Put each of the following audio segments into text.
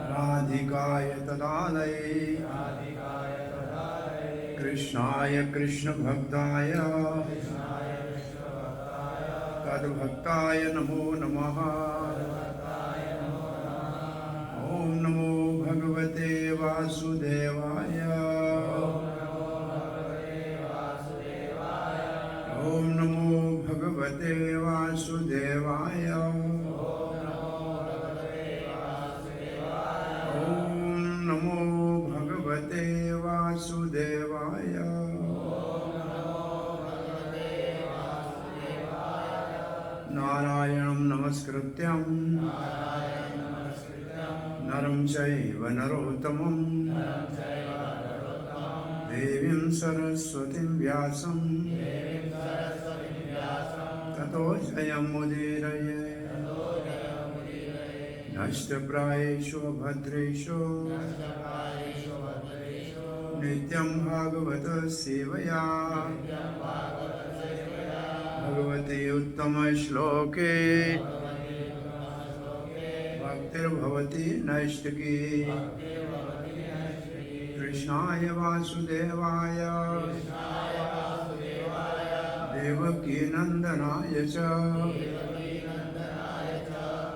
राधिकाय तदालये कृष्णाय कृष्णभक्ताय तद्भक्ताय नमो नमः। ॐ नमो भगवते वासुदेवाय। ॐ नमो भगवते वासुदेवाय। नमो भगवते वासुदेवाय। नारायणं नमस्कृत्यं नरं चैव नरोत्तमं देवीं सरस्वतीं व्यासं ततो जयमुदीरये। नष्टप्रायेषु भद्रेषु नित्यं भागवत सेवया भगवते उत्तमश्लोके भक्तिर्भवति नैष्टिकी। कृष्णाय वासुदेवाय देवकीनन्दनाय च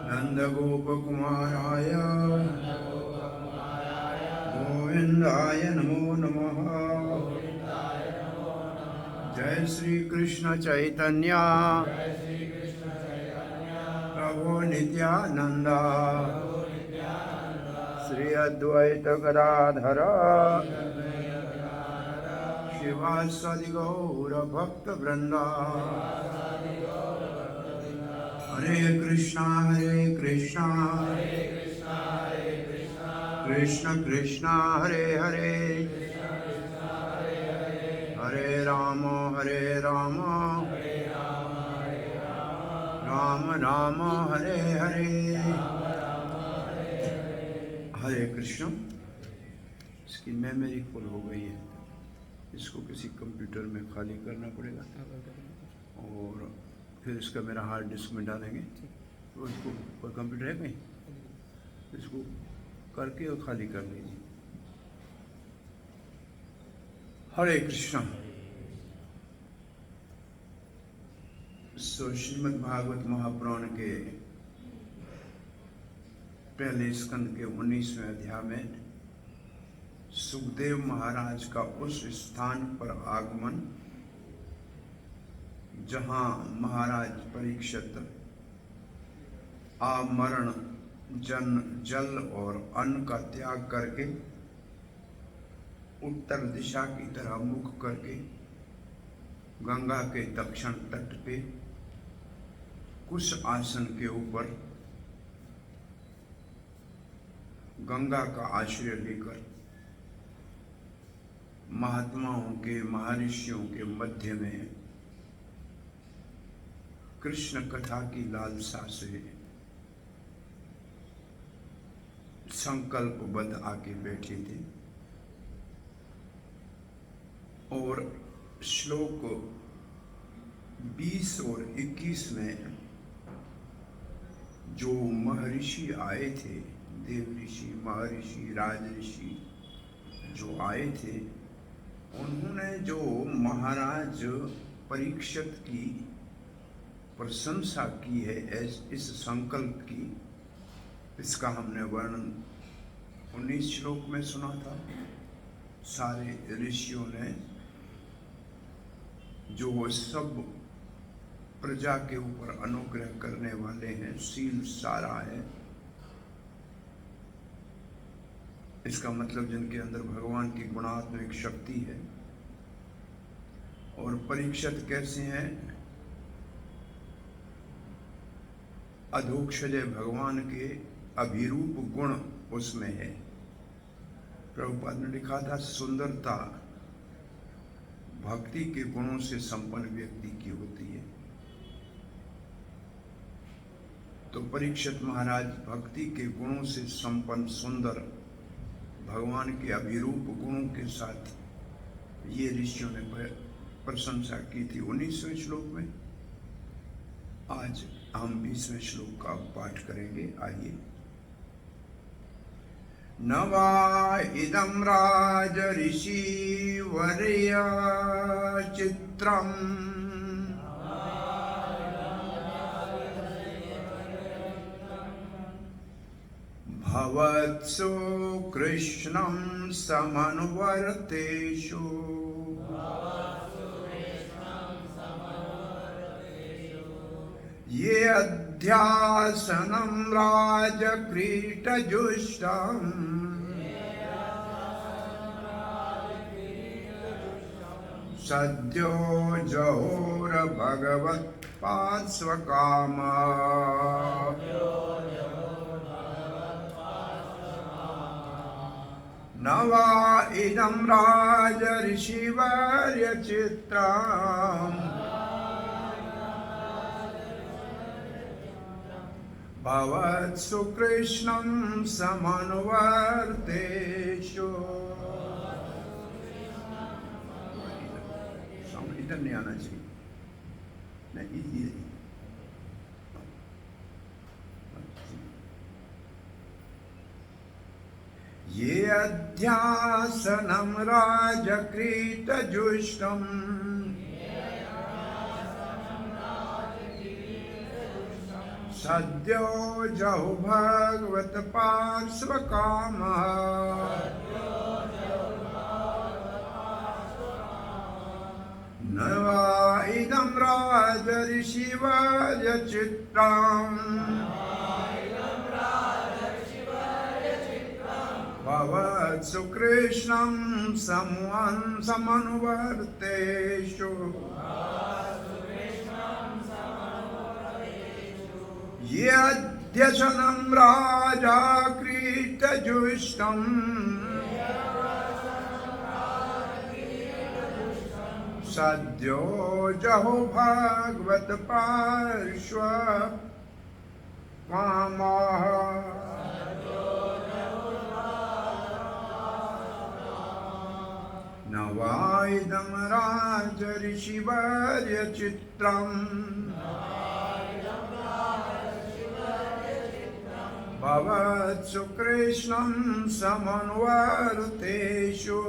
नन्दगोपकुमाराय गोविन्दाय नमो नमः। जय श्री कृष्ण चैतन्य प्रभु नित्यानंद श्री अद्वैत गदाधर शिवासादि गौर भक्त वृंदा। हरे कृष्णा कृष्ण कृष्णा हरे हरे हरे राम राम राम हरे हरे। हरे कृष्ण। इसकी मेमोरी फुल हो गई है, इसको किसी कंप्यूटर में खाली करना पड़ेगा और फिर इसका मेरा हार्ड डिस्क में डालेंगे। तो इसको कोई कंप्यूटर है कहीं, इसको करके और खाली कर लीजिए। हरे कृष्ण। श्रीमद् भागवत महापुराण के पहले स्कंद के 19वें अध्याय में सुखदेव महाराज का उस स्थान पर आगमन जहां महाराज परीक्षित आमरण जल और अन्न का त्याग करके उत्तर दिशा की तरह मुख करके गंगा के दक्षिण तट पे कुश आसन के ऊपर गंगा का आश्रय लेकर महात्माओं के महर्षियों के मध्य में कृष्ण कथा की लालसा से संकल्पबद्ध आके बैठे थे। और श्लोक 20 और 21 में जो महर्षि आए थे, देव ऋषि महर्षि राजऋषि जो आए थे, उन्होंने जो महाराज परीक्षित की प्रशंसा की है इस संकल्प की, इसका हमने वर्णन 19 श्लोक में सुना था। सारे ऋषियों ने जो सब प्रजा के ऊपर अनुग्रह करने वाले हैं, शील सारा है, इसका मतलब जिनके अंदर भगवान की गुणात्मक शक्ति है। और परीक्षित कैसे हैं? अधोक्षजय भगवान के अभिरूप गुण उसमें है। प्रभुपाद ने लिखा था, सुंदरता भक्ति के गुणों से संपन्न व्यक्ति की होती है। तो परीक्षित महाराज भक्ति के गुणों से संपन्न सुंदर भगवान के अभिरूप गुणों के साथ ये ऋषियों ने प्रशंसा की थी 19वें श्लोक में। आज हम 20वें श्लोक का पाठ करेंगे। आइए। न वा इदं राजऋषि वर्य चित्रम् भवत्सु कृष्णं समनुवर्तेषु ये अध्यासनं राजक्रीटजुष्टम् सद्यो जहोरभगवत्पार्श्वकामा न वा इदं राजऋषिवर्यचित्रम् भवत्सु कृष्णं समनुवर्तेषु। इधर नहीं आना चाहिए, नहीं ये ये अध्यासनं राजक्रीटजुष्टम् सद्यो जहु भगवत पार्श्वकामः न वा इदं राजऋषिवर्यचित्रम् भवत्सु कृष्णं समनुवर्तेषु ये अध्यसनं राजक्रीटजुष्टम् सद्यो जहो भगवत पार्श्वकामः न वा इदं राजऋषिवर्यचित्रम् भवत्सु कृष्णं समनुवर्तेषु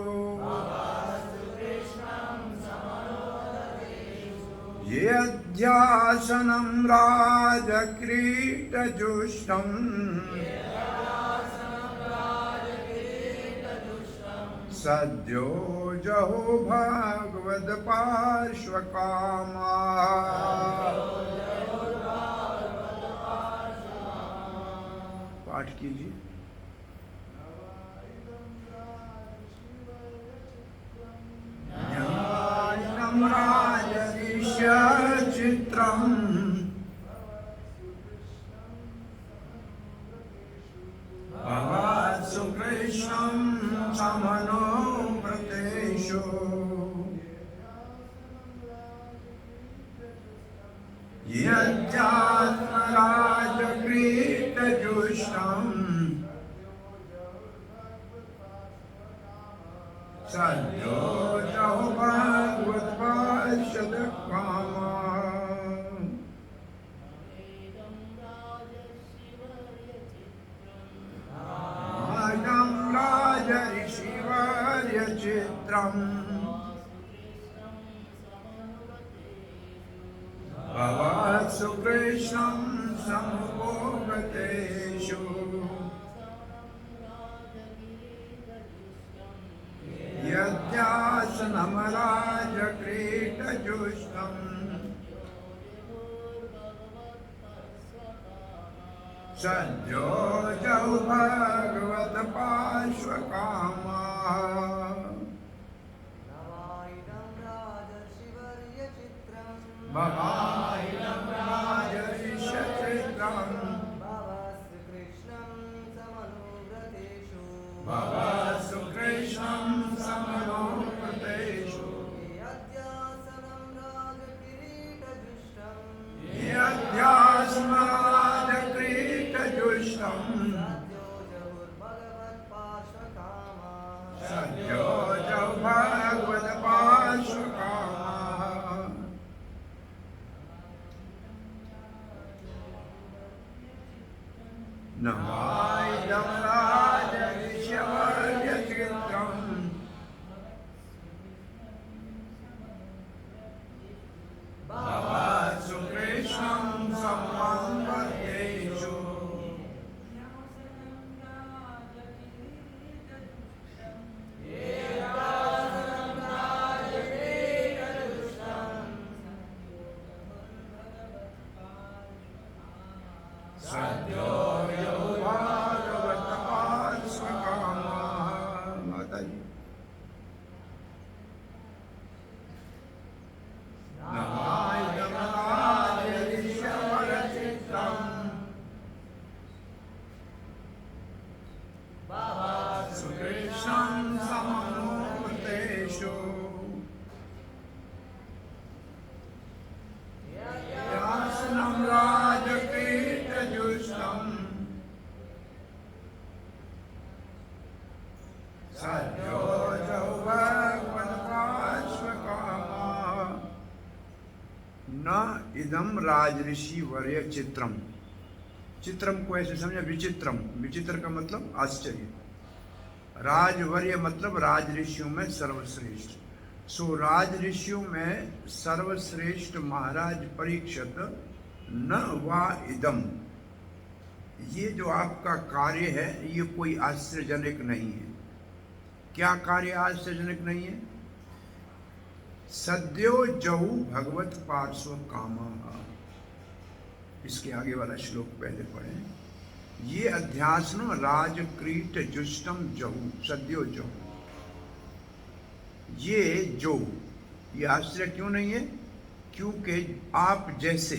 ये अध्यासनं राजक्रीटजुष्टम् सद्यो जहो भगवद पार्श्वकामा पाठ कीजिए। चित्रम् भवत्सु कृष्णं समनुव्रतेषु यज्ञात्मराजक्रीटजुष्टम् सद्यो जहो भगवत्पार्श्वकामः इदं राजऋषिवर्यचित्रम् भवत्सु कृष्णं समनुव्रतेषु यद्यासनं राजक्रीटजुष्टम् सद्यो जहु भगवत पार्श्वकामः भवाइदं राजऋषिचित्रम् भवत्सु कृष्णं समनुव्रतेषु यद्यासनं राजक्रीटजुष्टम् सद्यो जहु भगवत पार्श्वकामः नवाइदं राजऋषिवर्यचित्रम् भवत्सुकृष्णं समं वदेषु सद्यो यो भागवतात् स्वकामः। माताजी नवाइदं राजऋषिवर्यचित्रम् भवत्सुकृष्णं समनुतेषु यासनं राजकीर्तजुष्टम् सद्यो यो भगवत्पार्श्वकामः। न इदम राजऋषि वर्य चित्रम। चित्रम को ऐसे समझे विचित्रम। विचित्र का मतलब आश्चर्य। राजवर्य मतलब राज ऋषियों में सर्वश्रेष्ठ। सो राज ऋषियों में सर्वश्रेष्ठ महाराज परीक्षित न वा इदम, ये जो आपका कार्य है ये कोई आश्चर्यजनक नहीं है। क्या कार्य आश्चर्यजनक नहीं है? सद्यो जहु भगवत पार्श्व कामः। इसके आगे वाला श्लोक पहले पढ़ें। ये अध्यासनम राजक्रीट जुष्टम जहु सद्यो जहु। ये जो, ये आश्चर्य क्यों नहीं है? क्योंकि आप जैसे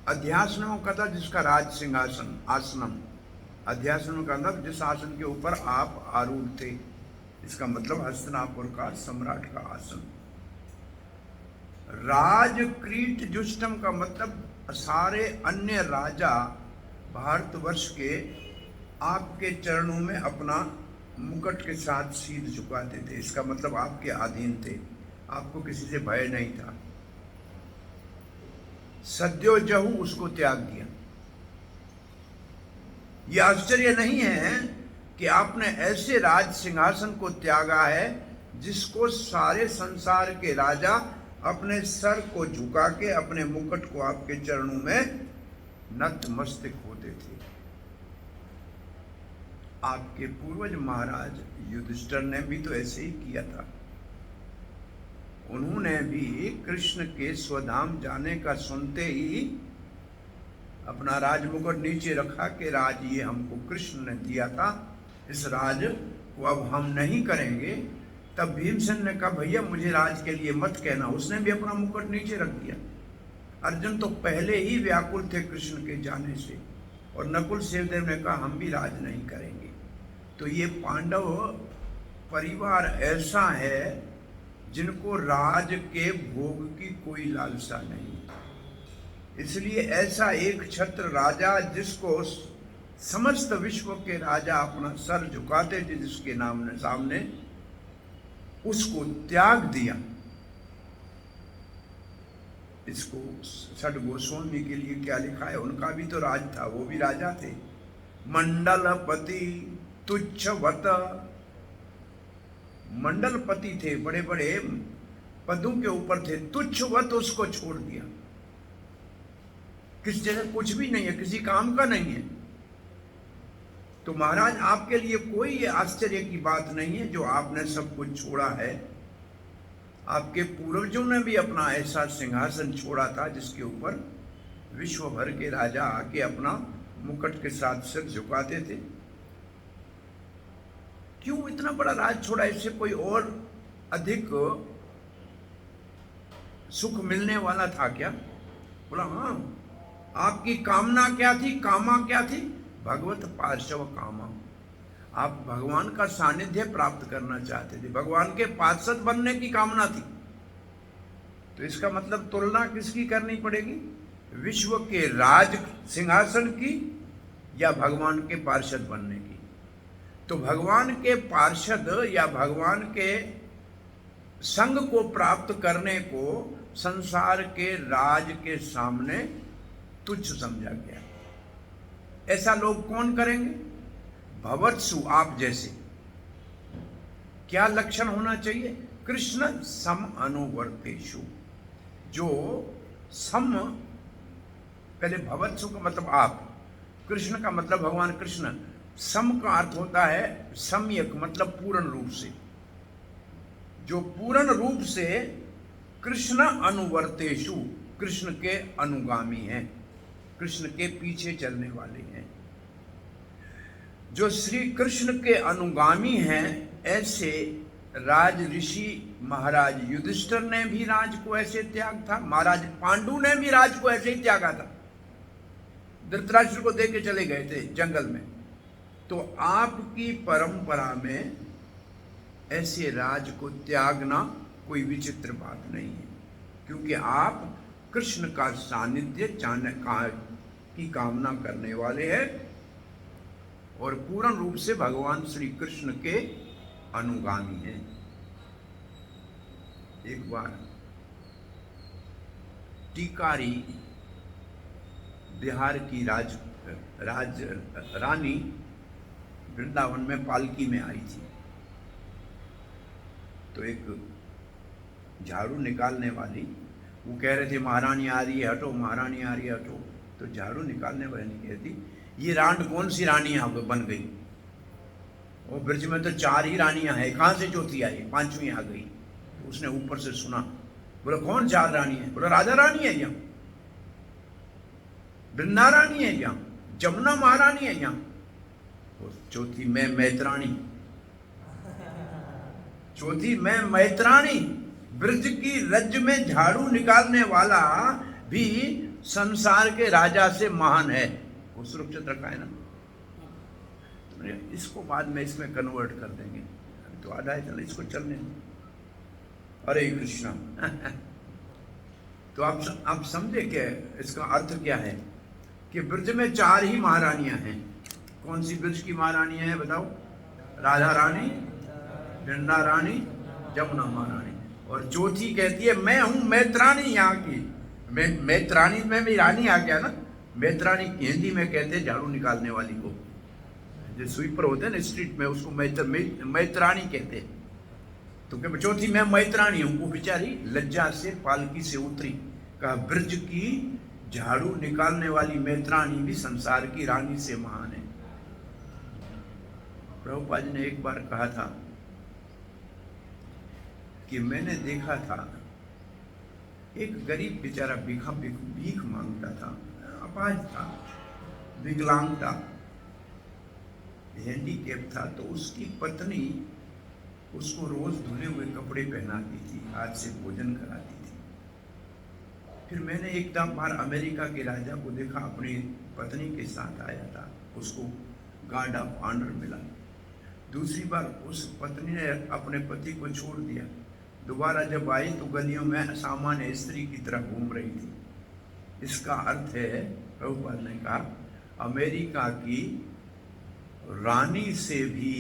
अध्यासनों का था जिसका राज सिंहासन आसनम। अध्यासन का मतलब जिस आसन के ऊपर आप आरूढ़ थे। इसका मतलब हस्तिनापुर का सम्राट का आसन। राजक्रीट जुष्टम का मतलब सारे अन्य राजा भारतवर्ष के आपके चरणों में अपना मुकुट के साथ शील झुकाते थे। इसका मतलब आपके अधीन थे, आपको किसी से भय नहीं था। सद्यो जहु उसको त्याग दिया। यह आश्चर्य नहीं है कि आपने ऐसे राज सिंहासन को त्यागा है जिसको सारे संसार के राजा अपने सर को झुका के अपने मुकुट को आपके चरणों में नतमस्तक होते थे। आपके पूर्वज महाराज युधिष्ठिर ने भी तो ऐसे ही किया था। उन्होंने भी कृष्ण के स्वधाम जाने का सुनते ही अपना राजमुकुट नीचे रखा कि राज ये हमको कृष्ण ने दिया था, इस राज को अब हम नहीं करेंगे। तब भीमसेन ने कहा भैया मुझे राज के लिए मत कहना। उसने भी अपना मुकुट नीचे रख दिया। अर्जुन तो पहले ही व्याकुल थे कृष्ण के जाने से, और नकुल सहदेव ने कहा हम भी राज नहीं करेंगे। तो ये पांडव परिवार ऐसा है जिनको राज के भोग की कोई लालसा नहीं। इसलिए ऐसा एक छत्र राजा जिसको समस्त विश्व के राजा अपना सर झुकाते थे, जिसके नाम ने सामने, उसको त्याग दिया। इसको षड गोस्वामी के लिए क्या लिखा है? उनका भी तो राज था, वो भी राजा थे। मंडलपति तुच्छवत, मंडलपति थे, बड़े बड़े पदों के ऊपर थे। तुच्छवत उसको छोड़ दिया। किस जगह कुछ भी नहीं है, किसी काम का नहीं है। तो महाराज आपके लिए कोई आश्चर्य की बात नहीं है जो आपने सब कुछ छोड़ा है। आपके पूर्वजों ने भी अपना ऐसा सिंहासन छोड़ा था जिसके ऊपर विश्व भर के राजा आके अपना मुकुट के साथ सिर झुकाते थे। क्यों इतना बड़ा राज छोड़ा? इससे कोई और अधिक सुख मिलने वाला था क्या? बोला हाँ। आपकी कामना क्या थी? कामा क्या थी? भगवत पार्श्व कामा। आप भगवान का सानिध्य प्राप्त करना चाहते थे, भगवान के पार्षद बनने की कामना थी। तो इसका मतलब तुलना किसकी करनी पड़ेगी? विश्व के राज सिंहासन की या भगवान के पार्षद बनने की? तो भगवान के पार्षद या भगवान के संग को प्राप्त करने को संसार के राज के सामने तुच्छ समझा गया। ऐसा लोग कौन करेंगे? भवत्सु, आप जैसे। क्या लक्षण होना चाहिए? कृष्ण सम अनुवर्तेषु, जो सम, पहले भवत्सु का मतलब आप, कृष्ण का मतलब भगवान कृष्ण, सम का अर्थ होता है सम्यक, मतलब पूर्ण रूप से, जो पूर्ण रूप से कृष्ण अनुवर्तेषु, कृष्ण के अनुगामी हैं, कृष्ण के पीछे चलने वाले हैं। जो श्री कृष्ण के अनुगामी हैं, ऐसे राज ऋषि महाराज युधिष्ठिर ने भी राज को ऐसे त्याग था, महाराज पांडु ने भी राज को ऐसे ही त्यागा था, धृतराष्ट्र को दे के चले गए थे जंगल में। तो आपकी परंपरा में ऐसे राज को त्यागना कोई विचित्र बात नहीं है, क्योंकि आप कृष्ण का सानिध्य की कामना करने वाले हैं और पूर्ण रूप से भगवान श्री कृष्ण के अनुगामी हैं। एक बार टीकारी बिहार की रानी वृंदावन में पालकी में आई थी, तो एक झाड़ू निकालने वाली, वो कह रहे थे महारानी आ रही है हटो, महारानी आ रही है हटो, तो झाड़ू निकालने वाली कहती ये रांड कौन सी रानी बन गई? वो ब्रज में तो 4 ही रानियां हैं, कहां से चौथी आई, 5वीं आ गई। तो उसने ऊपर से सुना, बोला कौन 4 रानी है? बोला राधा रानी है क्या, वृंदा रानी है क्या, जमुना महारानी है क्या? चौथी मैं मैत्राणी, चौथी मैं मैत्राणी। ब्रज की रज में झाड़ू निकालने वाला भी संसार के राजा से महान है, वो सुरक्षित रखा है ना। इसको बाद में इसमें कन्वर्ट कर देंगे, तो आधा है, चलो इसको चलने। हरे कृष्णा। तो आप समझे क्या इसका अर्थ क्या है कि ब्रज में 4 ही महारानियां हैं। कौन सी ब्रज की महारानियां हैं बताओ? राधा रानी, वृंदा रानी, जमुना महारानी, और चौथी कहती है मैं हूं मैत्राणी यहाँ की। मैत्राणी में भी रानी आ गया ना। मैत्राणी हिंदी में कहते हैं झाड़ू निकालने वाली को, जो स्वीपर होते हैं ना स्ट्रीट में, उसको मैत्राणी कहते हैं। तो क्या चौथी मैं मैत्राणी हूं। वो बेचारी लज्जा से पालकी से उतरी, कहा ब्रज की झाड़ू निकालने वाली मैत्राणी भी संसार की रानी से महान है। प्रभुपाद जी ने एक बार कहा था कि मैंने देखा था एक गरीब बेचारा भीख मांगता था, अपाहिज था, विकलांग था, हैंडीकैप था, तो उसकी पत्नी उसको रोज धुले हुए कपड़े पहनाती थी, हाथ से भोजन कराती थी। फिर मैंने एक बार अमेरिका के राजा को देखा, अपनी पत्नी के साथ आया था, उसको गार्ड ऑफ ऑनर मिला। दूसरी बार उस पत्नी ने अपने पति को छोड़ दिया, दोबारा जब आई तो गलियों में सामान्य स्त्री की तरह घूम रही थी। इसका अर्थ है, प्रभुपाद ने कहा, अमेरिका की रानी से भी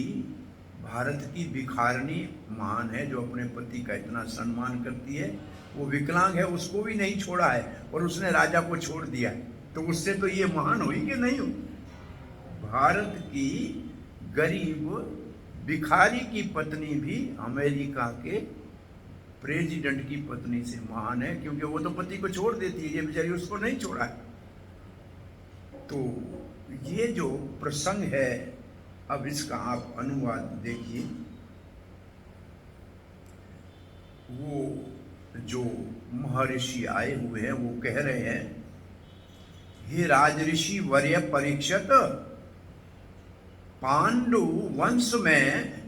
भारत की भिखारिणी महान है, जो अपने पति का इतना सम्मान करती है। वो विकलांग है, उसको भी नहीं छोड़ा है, और उसने राजा को छोड़ दिया है, तो उससे तो ये महान हुई कि नहीं हो? भारत की गरीब भिखारी की पत्नी भी अमेरिका के प्रेसिडेंट की पत्नी से महान है, क्योंकि वो तो पति को छोड़ देती है, ये बेचारी उसको नहीं छोड़ा है। तो ये जो प्रसंग है, अब इसका आप अनुवाद देखिए। वो जो महर्षि आए हुए हैं वो कह रहे हैं, हे राजऋषि वर्य परीक्षित, पांडु वंश में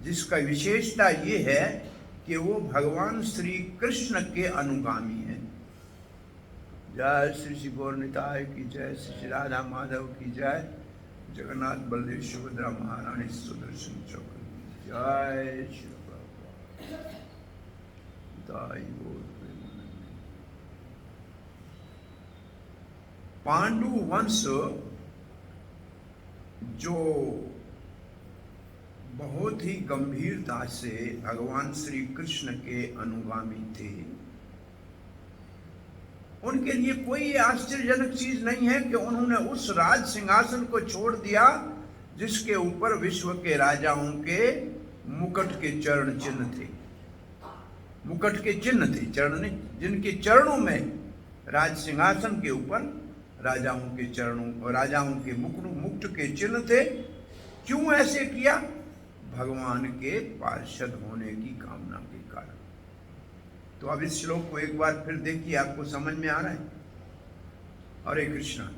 जिसका विशेषता ये है कि वो भगवान श्री कृष्ण के अनुगामी हैं। जय श्री श्री गौर निताय की जय, श्री राधा माधव की जय, जगन्नाथ बलदेव सुभद्रा महारानी सुदर्शन चक्र की जय, श्री पांडु वंश जो बहुत ही गंभीरता से भगवान श्री कृष्ण के अनुगामी थे, उनके लिए कोई आश्चर्यजनक चीज नहीं है कि उन्होंने उस राज सिंहासन को छोड़ दिया जिसके ऊपर विश्व के राजाओं के मुकुट के चरण चिन्ह थे। मुकुट के चिन्ह थे, चरण नहीं, जिनके चरणों में राज सिंहासन के ऊपर राजाओं के चरणों और राजाओं के मुकुट के चिन्ह थे। क्यों ऐसे किया? भगवान के पार्षद होने की कामना के कारण। तो अब इस श्लोक को एक बार फिर देखिए, आपको समझ में आ रहा है? हरे कृष्णा।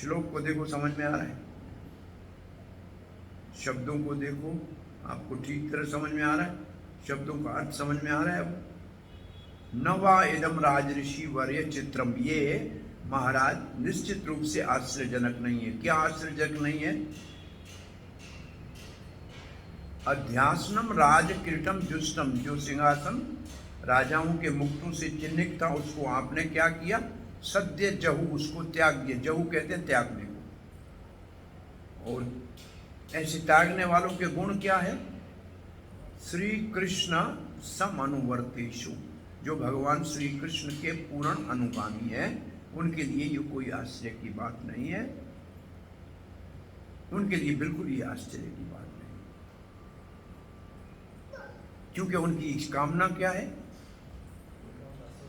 श्लोक को देखो, समझ में आ रहा है? शब्दों को देखो, आपको ठीक तरह समझ में आ रहा है? शब्दों का अर्थ समझ में आ रहा है? अब नवा इदम राज ऋषि वर्य चित्रम, ये महाराज निश्चित रूप से आश्चर्यजनक नहीं है। क्या आश्चर्यजनक नहीं है? अध्यासनम राज किरीटम जुष्टम, जो सिंहासन राजाओं के मुकुटों से चिन्हित था उसको आपने क्या किया? सद्य जहू, उसको त्याग दिया। जहू कहते हैं त्यागने को। और ऐसे त्यागने वालों के गुण क्या है? श्री कृष्ण समनुवर्तेषु, जो भगवान श्री कृष्ण के पूर्ण अनुगामी है, उनके लिए ये कोई आश्चर्य की बात नहीं है। उनके लिए बिल्कुल ये आश्चर्य की बात नहीं, क्योंकि उनकी कामना क्या है?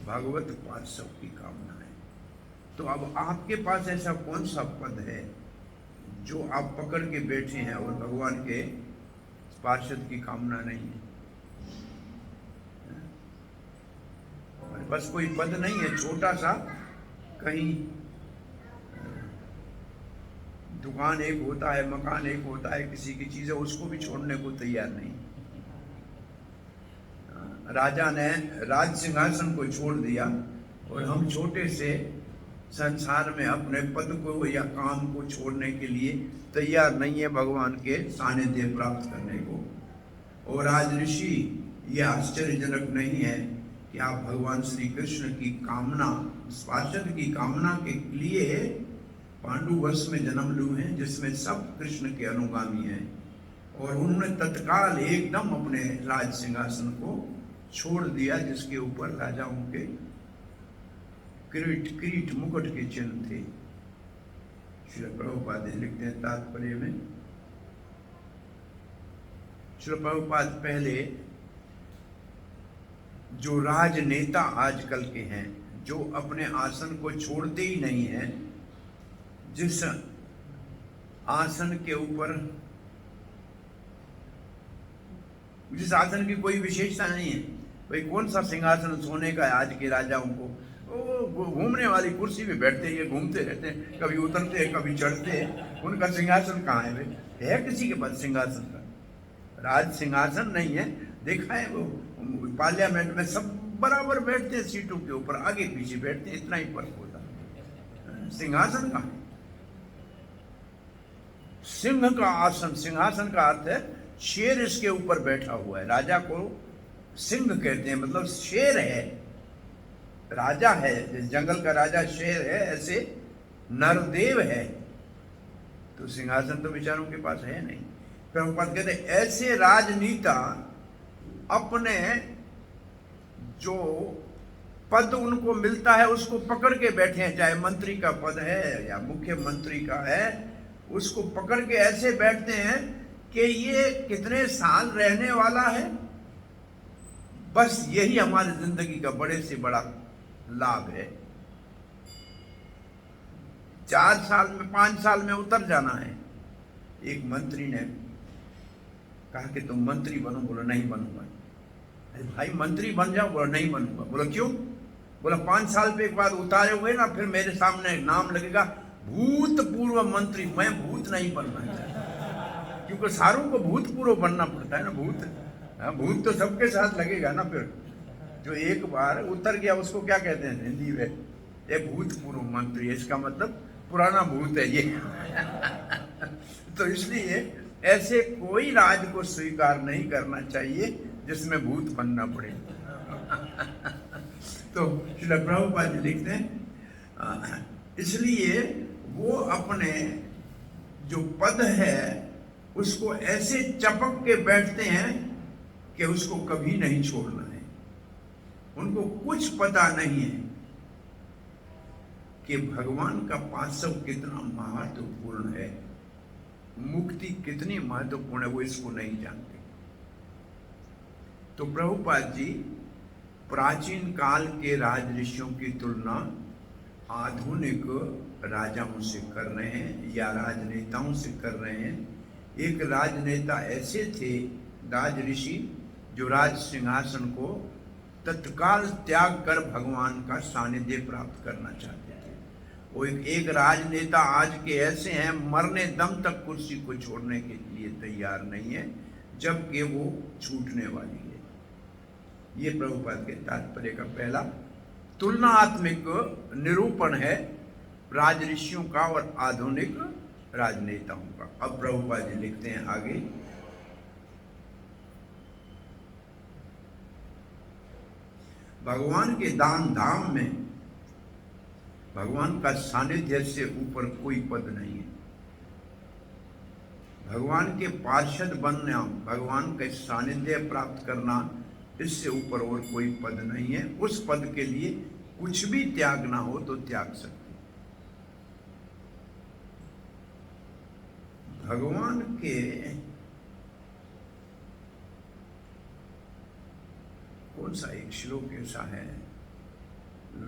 भगवत पार्षद की कामना है। तो अब आपके पास ऐसा कौन सा पद है जो आप पकड़ के बैठे हैं और भगवान के पार्षद की कामना नहीं है? बस कोई पद नहीं है, छोटा सा, कहीं दुकान एक होता है, मकान एक होता है, किसी की चीजें उसको भी छोड़ने को तैयार नहीं। राजा ने राज सिंहासन को छोड़ दिया और हम छोटे से संसार में अपने पद को या काम को छोड़ने के लिए तैयार नहीं है भगवान के सानिध्य प्राप्त करने को। और आज ऋषि, यह आश्चर्यजनक नहीं है कि आप भगवान श्री कृष्ण की कामना, पार्षद की कामना के लिए पांडु वंश में जन्म लिए हैं, जिसमें सब कृष्ण के अनुगामी हैं। और उन्होंने तत्काल एकदम अपने राज सिंहासन को छोड़ दिया जिसके ऊपर राजाओं के किरीट मुकुट के चिन्ह थे। श्री प्रभुपाद लिखते हैं तात्पर्य में, श्री प्रभुपाद पहले जो राजनेता आजकल के हैं, जो अपने आसन को छोड़ते ही नहीं हैं, जिस आसन के ऊपर, जिस आसन की कोई विशेषता नहीं है, भाई कौन सा सिंहासन सोने का है आज के राजाओं को, वो घूमने वाली कुर्सी पे बैठते हैं, ये घूमते रहते हैं, कभी उतरते हैं कभी चढ़ते हैं, उनका सिंहासन कहाँ है? भाई है किसी के पास सिंहासन का? राज सिंहासन नहीं है। देखा है वो पार्लियामेंट में सब बराबर बैठते हैं सीटों के ऊपर, आगे पीछे बैठते हैं, इतना ही फर्क होता है। सिंहासन कहाँ है? सिंह का आसन, सिंहासन का अर्थ है शेर इसके ऊपर बैठा हुआ है। राजा को सिंह कहते हैं, मतलब शेर है, राजा है। जिस जंगल का राजा शेर है, ऐसे नरदेव है। तो सिंहासन तो बेचारों के पास है नहीं। प्रभुपाद कहते ऐसे राजनीता अपने जो पद उनको मिलता है उसको पकड़ के बैठे हैं, चाहे मंत्री का पद है या मुख्यमंत्री का है, उसको पकड़ के ऐसे बैठते हैं कि ये कितने साल रहने वाला है, बस यही हमारी जिंदगी का बड़े से बड़ा लाभ है। 4 साल में 5 साल में उतर जाना है। एक मंत्री ने कहा कि तुम मंत्री बनो, बोला नहीं बनूंगा। अरे भाई मंत्री बन जाओ, बोला नहीं बनूंगा। बोला क्यों? बोला 5 साल पे एक बार उतारे हुए ना, फिर मेरे सामने नाम लगेगा भूतपूर्व मंत्री, मैं भूत नहीं बनना चाहता, क्योंकि सारों को भूतपूर्व बनना पड़ता है ना। भूत तो सबके साथ लगेगा ना। फिर जो एक बार उतर गया उसको क्या कहते हैं हिंदी में? ये भूतपूर्व मंत्री, इसका मतलब पुराना भूत है ये। तो इसलिए ऐसे कोई राज को स्वीकार नहीं करना चाहिए जिसमें भूत बनना पड़े। तो श्री प्रभुपाद जी लिखते हैं इसलिए वो अपने जो पद है उसको ऐसे चपक के बैठते हैं कि उसको कभी नहीं छोड़ना है। उनको कुछ पता नहीं है कि भगवान का पार्षव कितना महत्वपूर्ण है, मुक्ति कितनी महत्वपूर्ण है, वो इसको नहीं जानते। तो प्रभुपाद जी प्राचीन काल के राज ऋषियों की तुलना आधुनिक राजाओं से कर रहे हैं या राजनेताओं से कर रहे हैं। एक राजनेता ऐसे थे, राज ऋषि, जो राज सिंहासन को तत्काल त्याग कर भगवान का सानिध्य प्राप्त करना चाहते थे। वो एक राजनेता आज के ऐसे हैं, मरने दम तक कुर्सी को छोड़ने के लिए तैयार नहीं है, जबकि वो छूटने वाली है। ये प्रभुपाद के तात्पर्य का पहला तुलनात्मक निरूपण है राज ऋषियों का और आधुनिक राजनेताओं का। अब प्रभुपाद जी लिखते हैं आगे, भगवान के दान धाम में भगवान का सानिध्य से ऊपर कोई पद नहीं है। भगवान के पार्षद बनना, भगवान के सानिध्य प्राप्त करना, इससे ऊपर और कोई पद नहीं है। उस पद के लिए कुछ भी त्यागना हो तो त्याग सकते। भगवान के कौन सा एक श्लोक ऐसा है,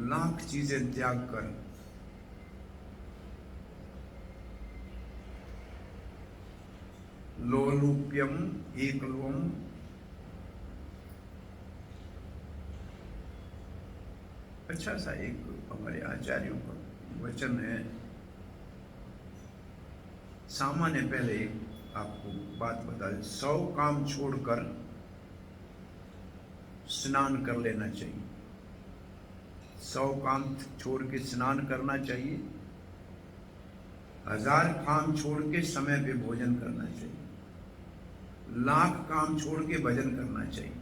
लाख चीजें त्याग कर लोलुप्यम एकलवम, अच्छा सा एक हमारे आचार्यों का वचन है। सामान्य पहले आपको बात बता दें, 100 काम छोड़कर स्नान कर लेना चाहिए। 100 काम छोड़ के स्नान करना चाहिए। 1000 काम छोड़ के समय पे भोजन करना चाहिए। 1,00,000 काम छोड़ के भजन करना चाहिए।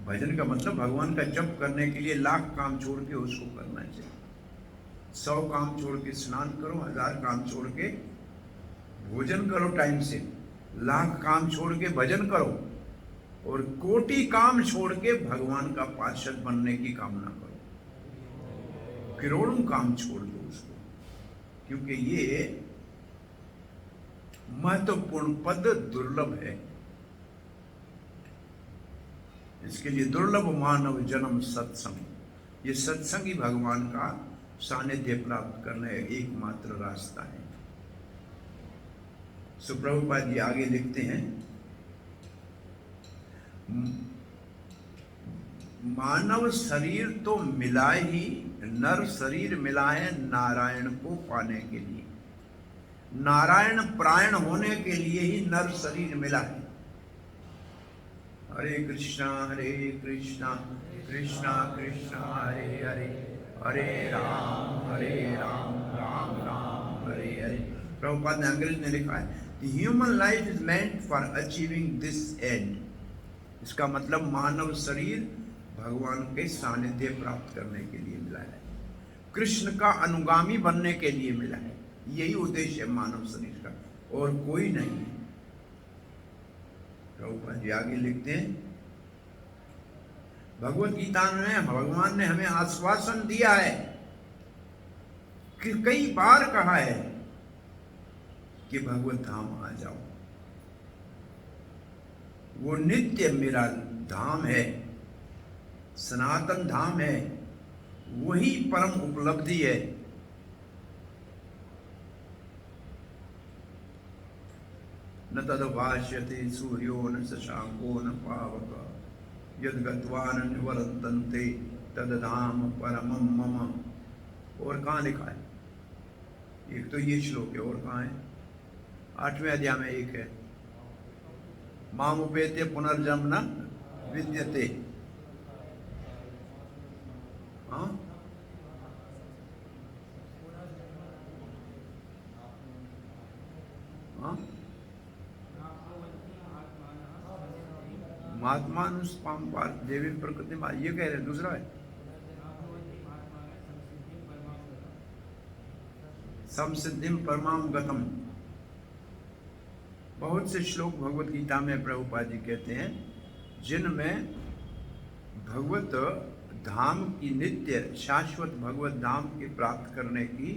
भजन का मतलब भगवान का जप करने के लिए 1,00,000 काम छोड़ के उसको करना चाहिए। 100 काम छोड़ के स्नान करो, 1000 काम छोड़ के भोजन करो टाइम से, 1,00,000 काम छोड़ के भजन करो, और कोटि काम छोड़ के भगवान का पार्षद बनने की कामना करो। करोड़ों काम छोड़ दो उसको, क्योंकि ये महत्वपूर्ण पद दुर्लभ है। इसके लिए दुर्लभ मानव जन्म सत्संग, ये सत्संग ही भगवान का सानिध्य प्राप्त करने एकमात्र रास्ता है। सो प्रभुपाद जी आगे लिखते हैं, मानव शरीर तो मिला ही, नर शरीर मिला है नारायण को पाने के लिए। नारायण प्रायण होने के लिए ही नर शरीर मिला है। हरे कृष्णा कृष्णा कृष्णा हरे हरे, हरे राम राम राम हरे हरे। प्रभुपाद ने अंग्रेज में लिखा है, The human life is meant for achieving this end। इसका मतलब मानव शरीर भगवान के सानिध्य प्राप्त करने के लिए मिला है, कृष्ण का अनुगामी बनने के लिए मिला है। यही उद्देश्य है मानव शरीर का, और कोई नहीं है। प्रभुपाद जी आगे लिखते हैं, भगवत गीता में भगवान ने हमें आश्वासन दिया है कि कई बार कहा है कि भगवत धाम आ जाओ। वो नित्य मेरा धाम है, सनातन धाम है, वही परम उपलब्धि है। न तद्भाष्यते सूर्यो न शशांको न पावक, यद् गत्वा न निवर्तन्ते तद्धाम परमं मम। और कहाँ लिखा है? एक तो ये श्लोक है, और कहाँ है? 8वें अध्याय में एक है, मामुपेत्य पुनर्जन्म न विद्यते। हाँ, हाँ, महात्मानुस्पाम देवी प्रकृति, ये कह रहे, दूसरा है समसिद्धिम परमाम गतम। बहुत से श्लोक भगवत गीता में प्रभुपाद जी कहते हैं जिनमें भगवत धाम की नित्य शाश्वत भगवत धाम की प्राप्त करने की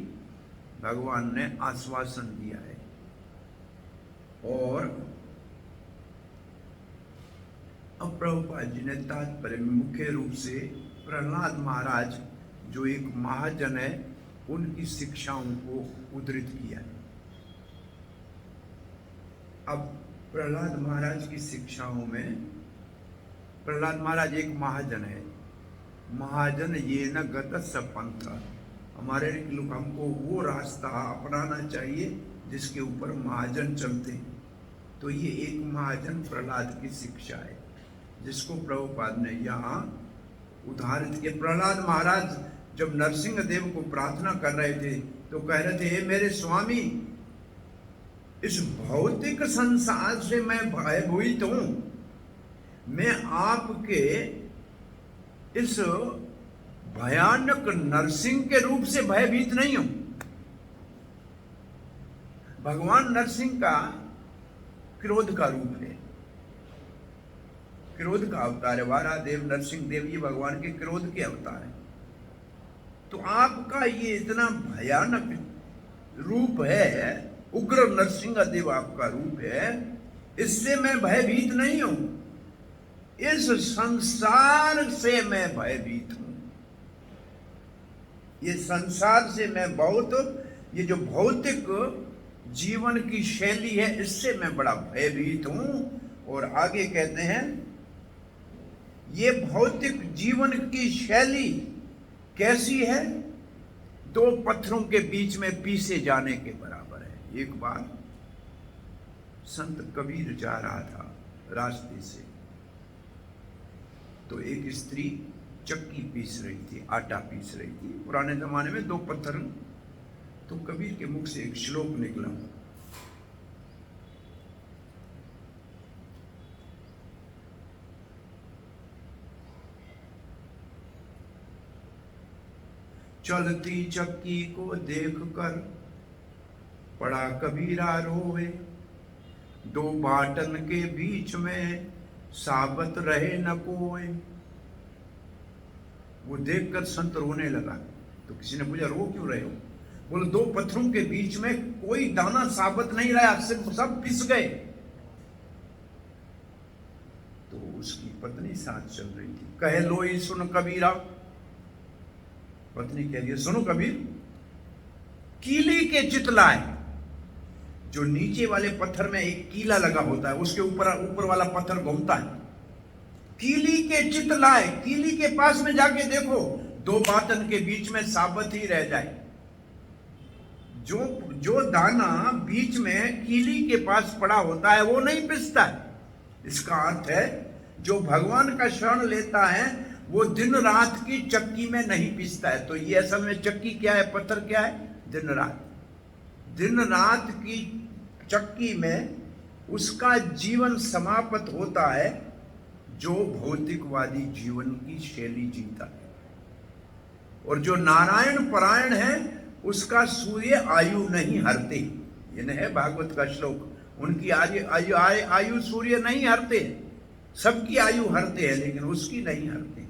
भगवान ने आश्वासन दिया है। और अब प्रभुपाद जी ने तात्पर्य में मुख्य रूप से प्रहलाद महाराज जो एक महाजन है उनकी शिक्षाओं को उद्धृत किया है। अब प्रहलाद महाराज की शिक्षाओं में, प्रहलाद महाराज एक महाजन है। महाजन ये न गत सपंथ, हमारे लोग हमको वो रास्ता अपनाना चाहिए जिसके ऊपर महाजन चलते हैं। तो ये एक महाजन प्रहलाद की शिक्षा है जिसको प्रभुपाद ने यहाँ उदाहरित किया। प्रहलाद महाराज जब नरसिंह देव को प्रार्थना कर रहे थे तो कह रहे थे, हे मेरे स्वामी, इस भौतिक संसार से मैं भयभीत हूं, मैं आपके इस भयानक नरसिंह के रूप से भयभीत नहीं हूं। भगवान नरसिंह का क्रोध का रूप है, क्रोध का अवतार है। वारा देव नरसिंह देव ये भगवान के क्रोध के अवतार है। तो आपका ये इतना भयानक रूप है, उग्र नरसिंह देव आपका रूप है, इससे मैं भयभीत नहीं हूं, इस संसार से मैं भयभीत हूं। ये संसार से मैं बहुत, ये जो भौतिक जीवन की शैली है इससे मैं बड़ा भयभीत हूं। और आगे कहते हैं, ये भौतिक जीवन की शैली कैसी है? दो पत्थरों के बीच में पीसे जाने के बराबर है। एक बार संत कबीर जा रहा था रास्ते से, तो एक स्त्री चक्की पीस रही थी, आटा पीस रही थी। पुराने जमाने में दो पत्थर। तो कबीर के मुख से एक श्लोक निकला, चलती चक्की को देख कर पड़ा कबीरा रोवे, दो बाटन के बीच में साबत रहे न कोई। वो देखकर संत रोने लगा। तो किसी ने पूछा, रो क्यों रहे हो? बोले, दो पत्थरों के बीच में कोई दाना साबत नहीं रहा, सिर्फ सब पिस गए। तो उसकी पत्नी साथ चल रही थी। कहे लोई सुन कबीरा, पत्नी कह रही है, सुनो कबीर, कीली के चितलाए, जो नीचे वाले पत्थर में एक कीला लगा होता है, उसके ऊपर वाला पत्थर घूमता है। कीली के चितलाए, कीली के पास में जाके देखो, दो बाटन के बीच में साबत ही रह जाए। जो दाना बीच में कीली के पास पड़ा होता है वो नहीं पिसता है। इसका अर्थ है, जो भगवान का शरण लेता है वो दिन रात की चक्की में नहीं पीसता है। तो ये असल में चक्की क्या है, पत्थर क्या है? दिन रात। दिन रात की चक्की में उसका जीवन समाप्त होता है जो भौतिकवादी जीवन की शैली जीता है। और जो नारायण परायण है उसका सूर्य आयु नहीं हरते। ये न है भागवत का श्लोक, उनकी आयु सूर्य नहीं हरते, सबकी आयु हरते हैं लेकिन उसकी नहीं हरते।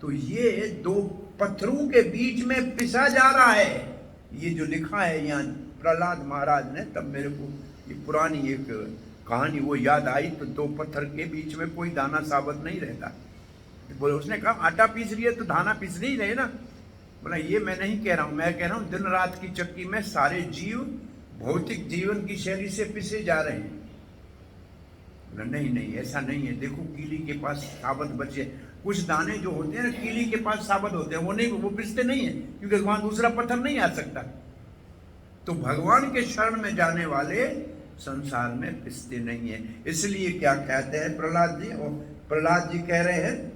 तो ये दो पत्थरों के बीच में पिसा जा रहा है। ये जो लिखा है यहाँ प्रहलाद महाराज ने, तब मेरे को ये पुरानी एक कहानी वो याद आई। तो दो पत्थर के बीच में कोई दाना साबत नहीं रहता। बोले, उसने कहा आटा पीस रही है तो दाना पीस नहीं रहे ना। बोला, ये मैं नहीं कह रहा हूँ, मैं कह रहा हूँ दिन रात की चक्की में सारे जीव भौतिक जीवन की शैली से पिसे जा रहे हैं। बोला, नहीं नहीं ऐसा नहीं है, देखो कीली के पास साबत बचे। कुछ दाने जो होते हैं ना कीली के पास साबत होते हैं, वो पिसते नहीं है क्योंकि वहां दूसरा पत्थर नहीं आ सकता। तो भगवान के शरण में जाने वाले संसार में पिसते नहीं है। इसलिए क्या कहते हैं प्रहलाद जी, और प्रहलाद जी कह रहे हैं,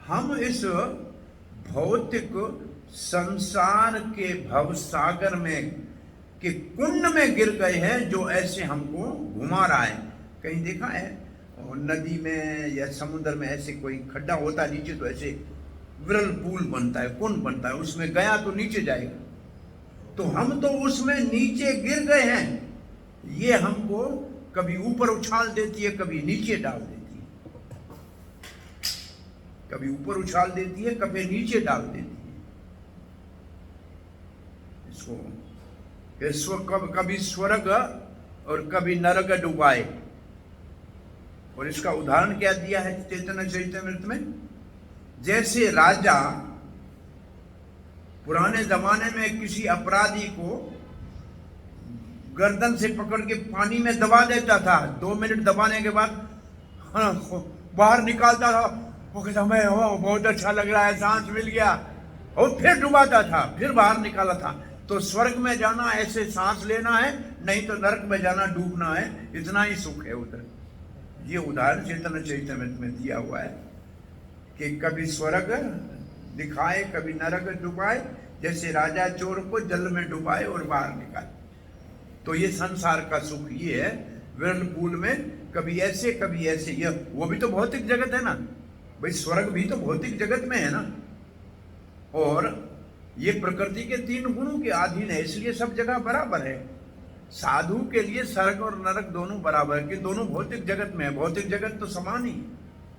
हम इस भौतिक संसार के भवसागर में के कुंड में गिर गए हैं जो ऐसे हमको घुमा रहा है। कहीं देखा है और नदी में या समुद्र में ऐसे कोई खड्डा होता है नीचे, तो ऐसे विरल पूल बनता है, कुंड बनता है, उसमें गया तो नीचे जाएगा। तो हम तो उसमें नीचे गिर गए हैं। ये हमको कभी ऊपर उछाल देती है, कभी नीचे डाल देती है। कभी ऊपर उछाल देती है, कभी नीचे डाल देती है इसको। कभी स्वर्ग और कभी नरक डुबाए। और इसका उदाहरण क्या दिया है चैतन्य चरितमृत में? जैसे राजा पुराने जमाने में किसी अपराधी को गर्दन से पकड़ के पानी में दबा देता था, 2 मिनट दबाने के बाद बाहर निकालता था, वो कहता मैं बहुत अच्छा लग रहा है, सांस मिल गया, और फिर डुबाता था, फिर बाहर निकाला था। तो स्वर्ग में जाना ऐसे सांस लेना है, नहीं तो नरक में जाना डूबना है, इतना ही सुख है उधर। ये उदाहरण चैतन्य चरितमृत में दिया हुआ है कि कभी स्वर्ग दिखाए, कभी नरक डुबाए, जैसे राजा चोर को जल में डुबाए और बाहर निकाले। तो ये संसार का सुख ये है, व्हर्लपूल में कभी ऐसे कभी ऐसे। ये वो भी तो भौतिक जगत है ना भाई, स्वर्ग भी तो भौतिक जगत में है ना, और ये प्रकृति के 3 गुणों के अधीन है, इसलिए सब जगह बराबर है। साधु के लिए स्वर्ग और नरक दोनों बराबर है कि दोनों भौतिक जगत में है। भौतिक जगत तो समान ही,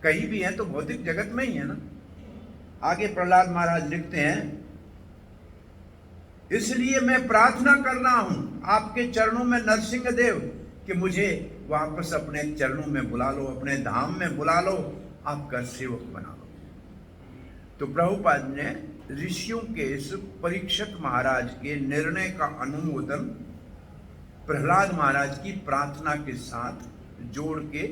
कहीं भी है तो भौतिक जगत में ही है ना। आगे प्रहलाद महाराज लिखते हैं, इसलिए मैं प्रार्थना कर रहा हूं आपके चरणों में नरसिंह देव कि मुझे वापस अपने चरणों में बुला लो, अपने धाम में बुला लो, आपका सेवक बना लो। तो प्रभुपाद ने ऋषियों के इस परीक्षक महाराज के निर्णय का अनुमोदन प्रहलाद महाराज की प्रार्थना के साथ जोड़ के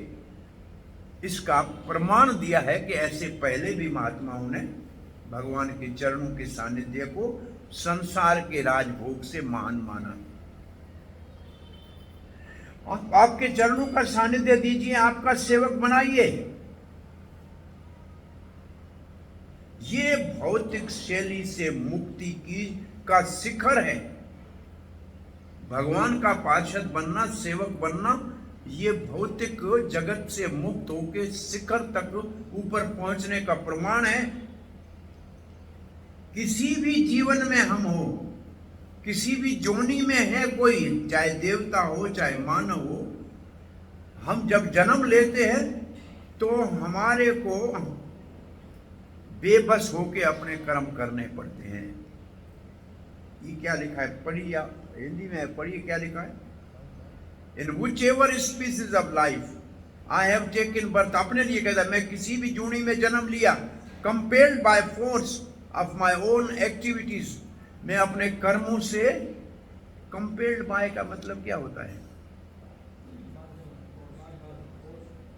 इसका प्रमाण दिया है कि ऐसे पहले भी महात्माओं ने भगवान के चरणों के सानिध्य को संसार के राजभोग से महान माना। आपके चरणों का सानिध्य दीजिए, आपका सेवक बनाइए। ये भौतिक शैली से मुक्ति का शिखर है। भगवान का पार्षद बनना, सेवक बनना, ये भौतिक जगत से मुक्त होकर शिखर तक ऊपर पहुंचने का प्रमाण है। किसी भी जीवन में हम हो, किसी भी जोनी में है कोई, चाहे देवता हो चाहे मानव हो, हम जब जन्म लेते हैं तो हमारे को बेबस होके अपने कर्म करने पड़ते हैं। ये क्या लिखा है, पढ़िए, या हिंदी में पढ़िए क्या लिखा है, in whichever species of life I have taken birth. अपने लिए कहता है मैं किसी भी जोनी में जन्म लिया, compelled by force of my own activities, मैं अपने कर्मों से, कंपेल्ड बाय का मतलब क्या होता है?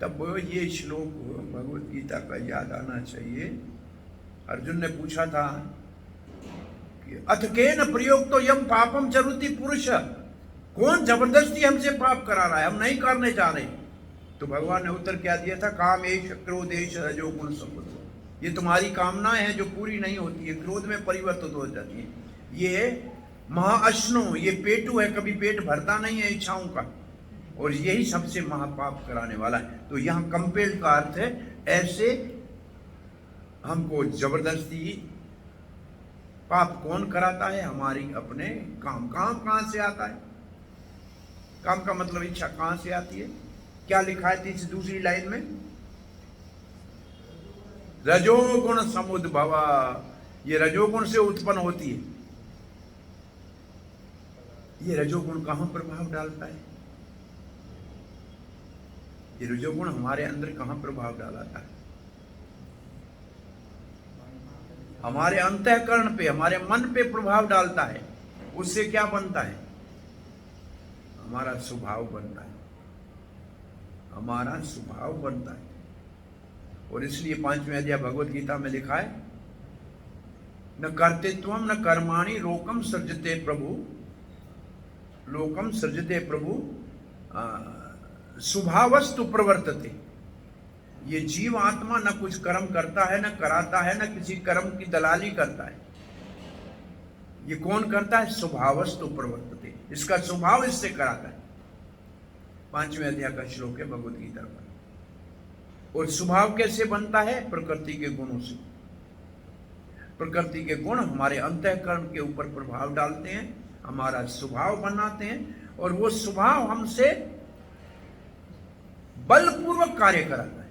तब ये श्लोक भगवत गीता का याद आना चाहिए। अर्जुन ने पूछा था कि अथ केन प्रयोग तो यम पापम चरुति पुरुष, कौन जबरदस्ती हमसे पाप करा रहा है, हम नहीं करने चाह रहे। तो भगवान ने उत्तर क्या दिया था, काम एष क्रोधेश रजोगुण संपद। ये तुम्हारी कामनाएं हैं जो पूरी नहीं होती है, क्रोध में परिवर्तित हो जाती है। ये महाअश्नो, ये पेटू है, कभी पेट भरता नहीं है इच्छाओं का, और यही सबसे महापाप कराने वाला है। तो यहाँ कंपेल्ड का अर्थ है ऐसे हमको जबरदस्ती पाप कौन कराता है, हमारी अपने काम। काम कहां से आता है? काम का मतलब इच्छा कहां से आती है? क्या लिखा है दूसरी लाइन में, रजोगुण समुद्भवा, ये रजोगुण से उत्पन्न होती है। ये रजोगुण कहां प्रभाव डालता है? ये रजोगुण हमारे अंदर कहां प्रभाव डालता है? हमारे अंतःकरण पे, हमारे मन पे प्रभाव डालता है। उससे क्या बनता है? हमारा स्वभाव बनता है, हमारा स्वभाव बनता है। और इसलिए 5वें अध्याय भगवत गीता में लिखा है, न कर्तृत्वम न कर्माणि लोकम सृजते प्रभु, लोकम सृजते प्रभु स्वभावस्तु प्रवर्तते। ये जीव आत्मा न कुछ कर्म करता है, न कराता है, न किसी कर्म की दलाली करता है। ये कौन करता है? स्वभावस्तु प्रवर्तते, इसका स्वभाव इससे कराता है। 5वें अध्याय का श्लोक है भगवत गीता का। और स्वभाव कैसे बनता है? प्रकृति के गुणों से। प्रकृति के गुण हमारे अंतःकरण के ऊपर प्रभाव डालते हैं, हमारा स्वभाव बनाते हैं, और वो स्वभाव हमसे बलपूर्वक कार्य कराता है।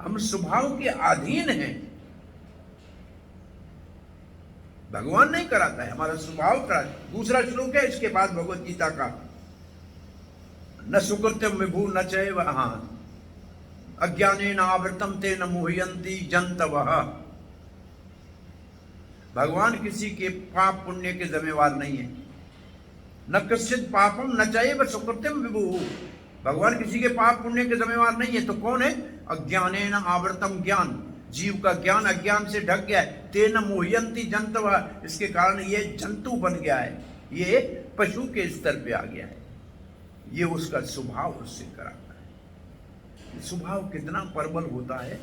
हम स्वभाव के अधीन हैं। भगवान नहीं कराता है, हमारा स्वभाव करा। दूसरा श्लोक है इसके बाद भगवत गीता का, न सुकृत्यम विभु न चैव अज्ञानेन आवृतम तेन मोहयन्ति जन्तवः। भगवान किसी के पाप पुण्य के जिम्मेवार नहीं है। न कश्चित पापम न चैव सुकृत्यम विभु, भगवान किसी के पाप पुण्य के जिम्मेवार नहीं है। तो कौन है? अज्ञानेन आवृतम, ज्ञान, जीव का ज्ञान अज्ञान से ढक गया है। तेन मोहयन्ति जन्तवः, इसके कारण ये जंतु बन गया है, ये पशु के स्तर पे आ गया है। ये उसका स्वभाव उससे कराता है। स्वभाव कितना प्रबल होता है।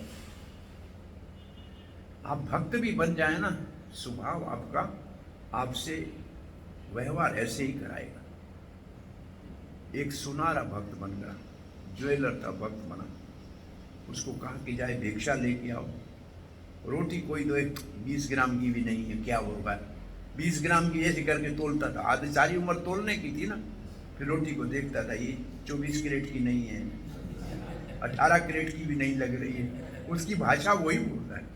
आप भक्त भी बन जाए ना, स्वभाव आपका आपसे व्यवहार ऐसे ही कराएगा। एक सुनारा भक्त बन गया, ज्वेलर था, भक्त बना, उसको कहा कि जाए भिक्षा लेके आओ, रोटी कोई दो, 20 ग्राम की भी नहीं है, क्या होगा, 20 ग्राम की ऐसे करके तोलता था। आधी सारी उम्र तोलने की थी ना, फिर रोटी को देखता था, ये 24 कैरेट की नहीं है, 18 कैरेट की भी नहीं लग रही है। उसकी भाषा वही बोलता है।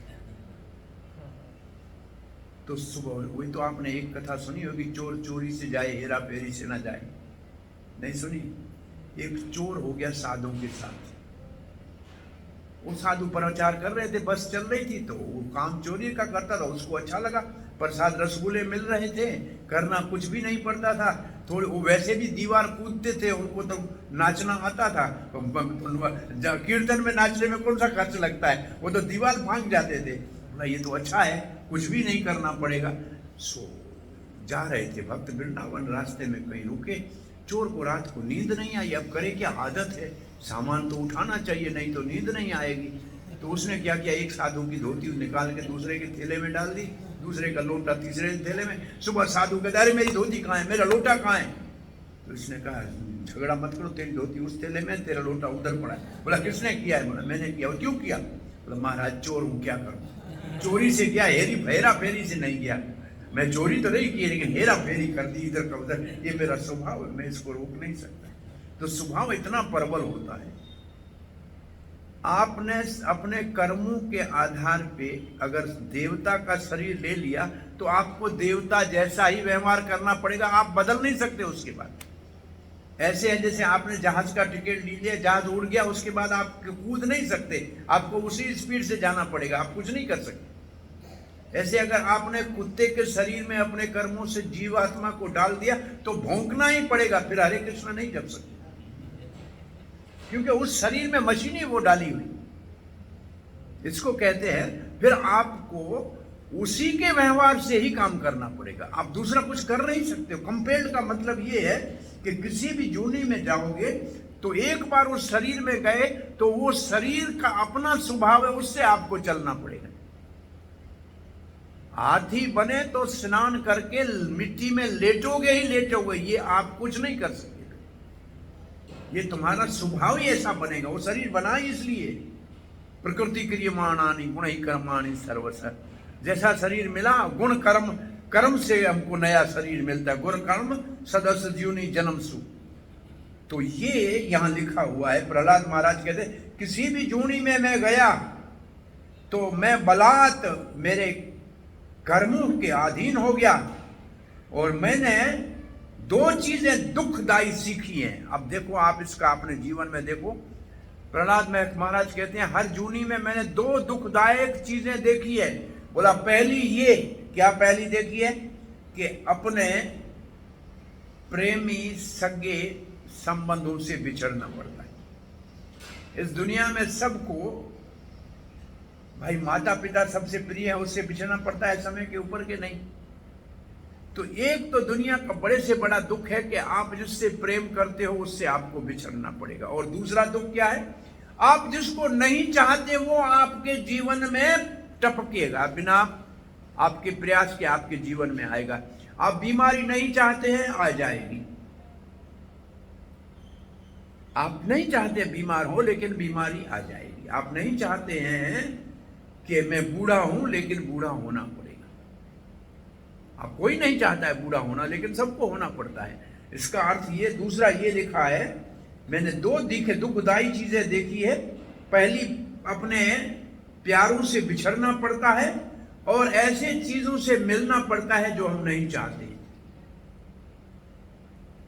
तो सुबह वही तो आपने एक कथा सुनी होगी, चोर चोरी से जाए हेरा फेरी से ना जाए, नहीं सुनी? एक चोर हो गया साधु के साथ। वो साधु प्रचार कर रहे थे, बस चल रही थी, तो वो काम चोरी का करता था, उसको अच्छा लगा, प्रसाद रसगुल्ले मिल रहे थे, करना कुछ भी नहीं पड़ता था। थोड़े वो वैसे भी दीवार कूदते थे, उनको तो नाचना आता था। कीर्तन में नाचने में कौन सा खर्च लगता है, वो तो दीवार भांग जाते थे। बोला ये तो अच्छा है, कुछ भी नहीं करना पड़ेगा। सो जा रहे थे भक्त वृंदावन, रास्ते में कहीं रुके, चोर को रात को नींद नहीं आई। अब करे क्या, आदत है, सामान तो उठाना चाहिए, नहीं तो नींद नहीं आएगी। तो उसने क्या किया, एक साधु की धोती निकाल के दूसरे के थैले में डाल दी, दूसरे का लोटा तीसरे थैले में। सुबह साधु कहता अरे मेरी धोती कहाँ है, मेरा लोटा कहाँ है? तो उसने कहा झगड़ा मत करो, तेरी धोती उस थैले में, तेरा लोटा उधर पड़ा है। बोला किसने किया है? बोला मैंने किया। और क्यों किया? बोला महाराज चोर हूँ, क्या करूँ? चोरी से क्या, हेरा फेरी से नहीं किया, मैं चोरी तो नहीं की, लेकिन हेरा फेरी कर दी इधर का उधर। ये मेरा स्वभाव है, मैं इसको रोक नहीं सकता। तो स्वभाव इतना प्रबल होता है। आपने अपने कर्मों के आधार पे अगर देवता का शरीर ले लिया तो आपको देवता जैसा ही व्यवहार करना पड़ेगा, आप बदल नहीं सकते उसके बाद। ऐसे है जैसे आपने जहाज का टिकट ले लिया, जहाज उड़ गया, उसके बाद आप कूद नहीं सकते, आपको उसी स्पीड से जाना पड़ेगा, आप कुछ नहीं कर सकते। ऐसे अगर आपने कुत्ते के शरीर में अपने कर्मों से जीवात्मा को डाल दिया तो भौंकना ही पड़ेगा, फिर हरे कृष्ण नहीं जप सकते, क्योंकि उस शरीर में मशीन ही वो डाली हुई। इसको कहते हैं फिर आपको उसी के व्यवहार से ही काम करना पड़ेगा, आप दूसरा कुछ कर नहीं सकते। कंपेल्ड का मतलब ये है कि किसी भी जोनी में जाओगे तो एक बार उस शरीर में गए तो वो शरीर का अपना स्वभाव है, उससे आपको चलना पड़ेगा। हाथी बने तो स्नान करके मिट्टी में लेटोगे ही लेटोगे, ये आप कुछ नहीं कर सकते, ये तुम्हारा स्वभाव ही ऐसा बनेगा। वो शरीर बना ही इसलिए, प्रकृति क्रियमाणानि गुण ही कर्माणि सर्वश, जैसा शरीर मिला गुण कर्म, कर्म से हमको नया शरीर मिलता है, गुण कर्म सदस्य जीवनी जन्म सु। तो ये यहां लिखा हुआ है। प्रहलाद महाराज कहते किसी भी जूनी में मैं गया तो मैं बलात् मेरे कर्मों के अधीन हो गया, और मैंने 2 चीजें दुखदायी सीखी हैं। अब देखो आप इसका अपने जीवन में देखो। प्रहलाद महाराज कहते हैं हर जूनी में मैंने 2 दुखदायक चीजें देखी है। बोला पहली ये, क्या पहली देखी है? कि अपने प्रेमी सगे संबंधों से बिछड़ना पड़ता है। इस दुनिया में सबको भाई माता पिता सबसे प्रिय है, उससे बिछड़ना पड़ता है समय के ऊपर के नहीं। तो एक तो दुनिया का बड़े से बड़ा दुख है कि आप जिससे प्रेम करते हो उससे आपको बिछड़ना पड़ेगा। और दूसरा दुख क्या है? आप जिसको नहीं चाहते वो आपके जीवन में टपकेगा, बिना आपके प्रयास के आपके जीवन में आएगा। आप बीमारी नहीं चाहते हैं, आ जाएगी। आप नहीं चाहते बीमार हो, लेकिन बीमारी आ जाएगी। आप नहीं चाहते हैं कि मैं बूढ़ा हूं, लेकिन बूढ़ा होना पड़ेगा। अब कोई नहीं चाहता है बूढ़ा होना, लेकिन सबको होना पड़ता है। इसका अर्थ ये, दूसरा ये लिखा है, मैंने 2 दुखदायी चीजें देखी है। पहली अपने प्यारों से बिछड़ना पड़ता है और ऐसे चीजों से मिलना पड़ता है जो हम नहीं चाहते।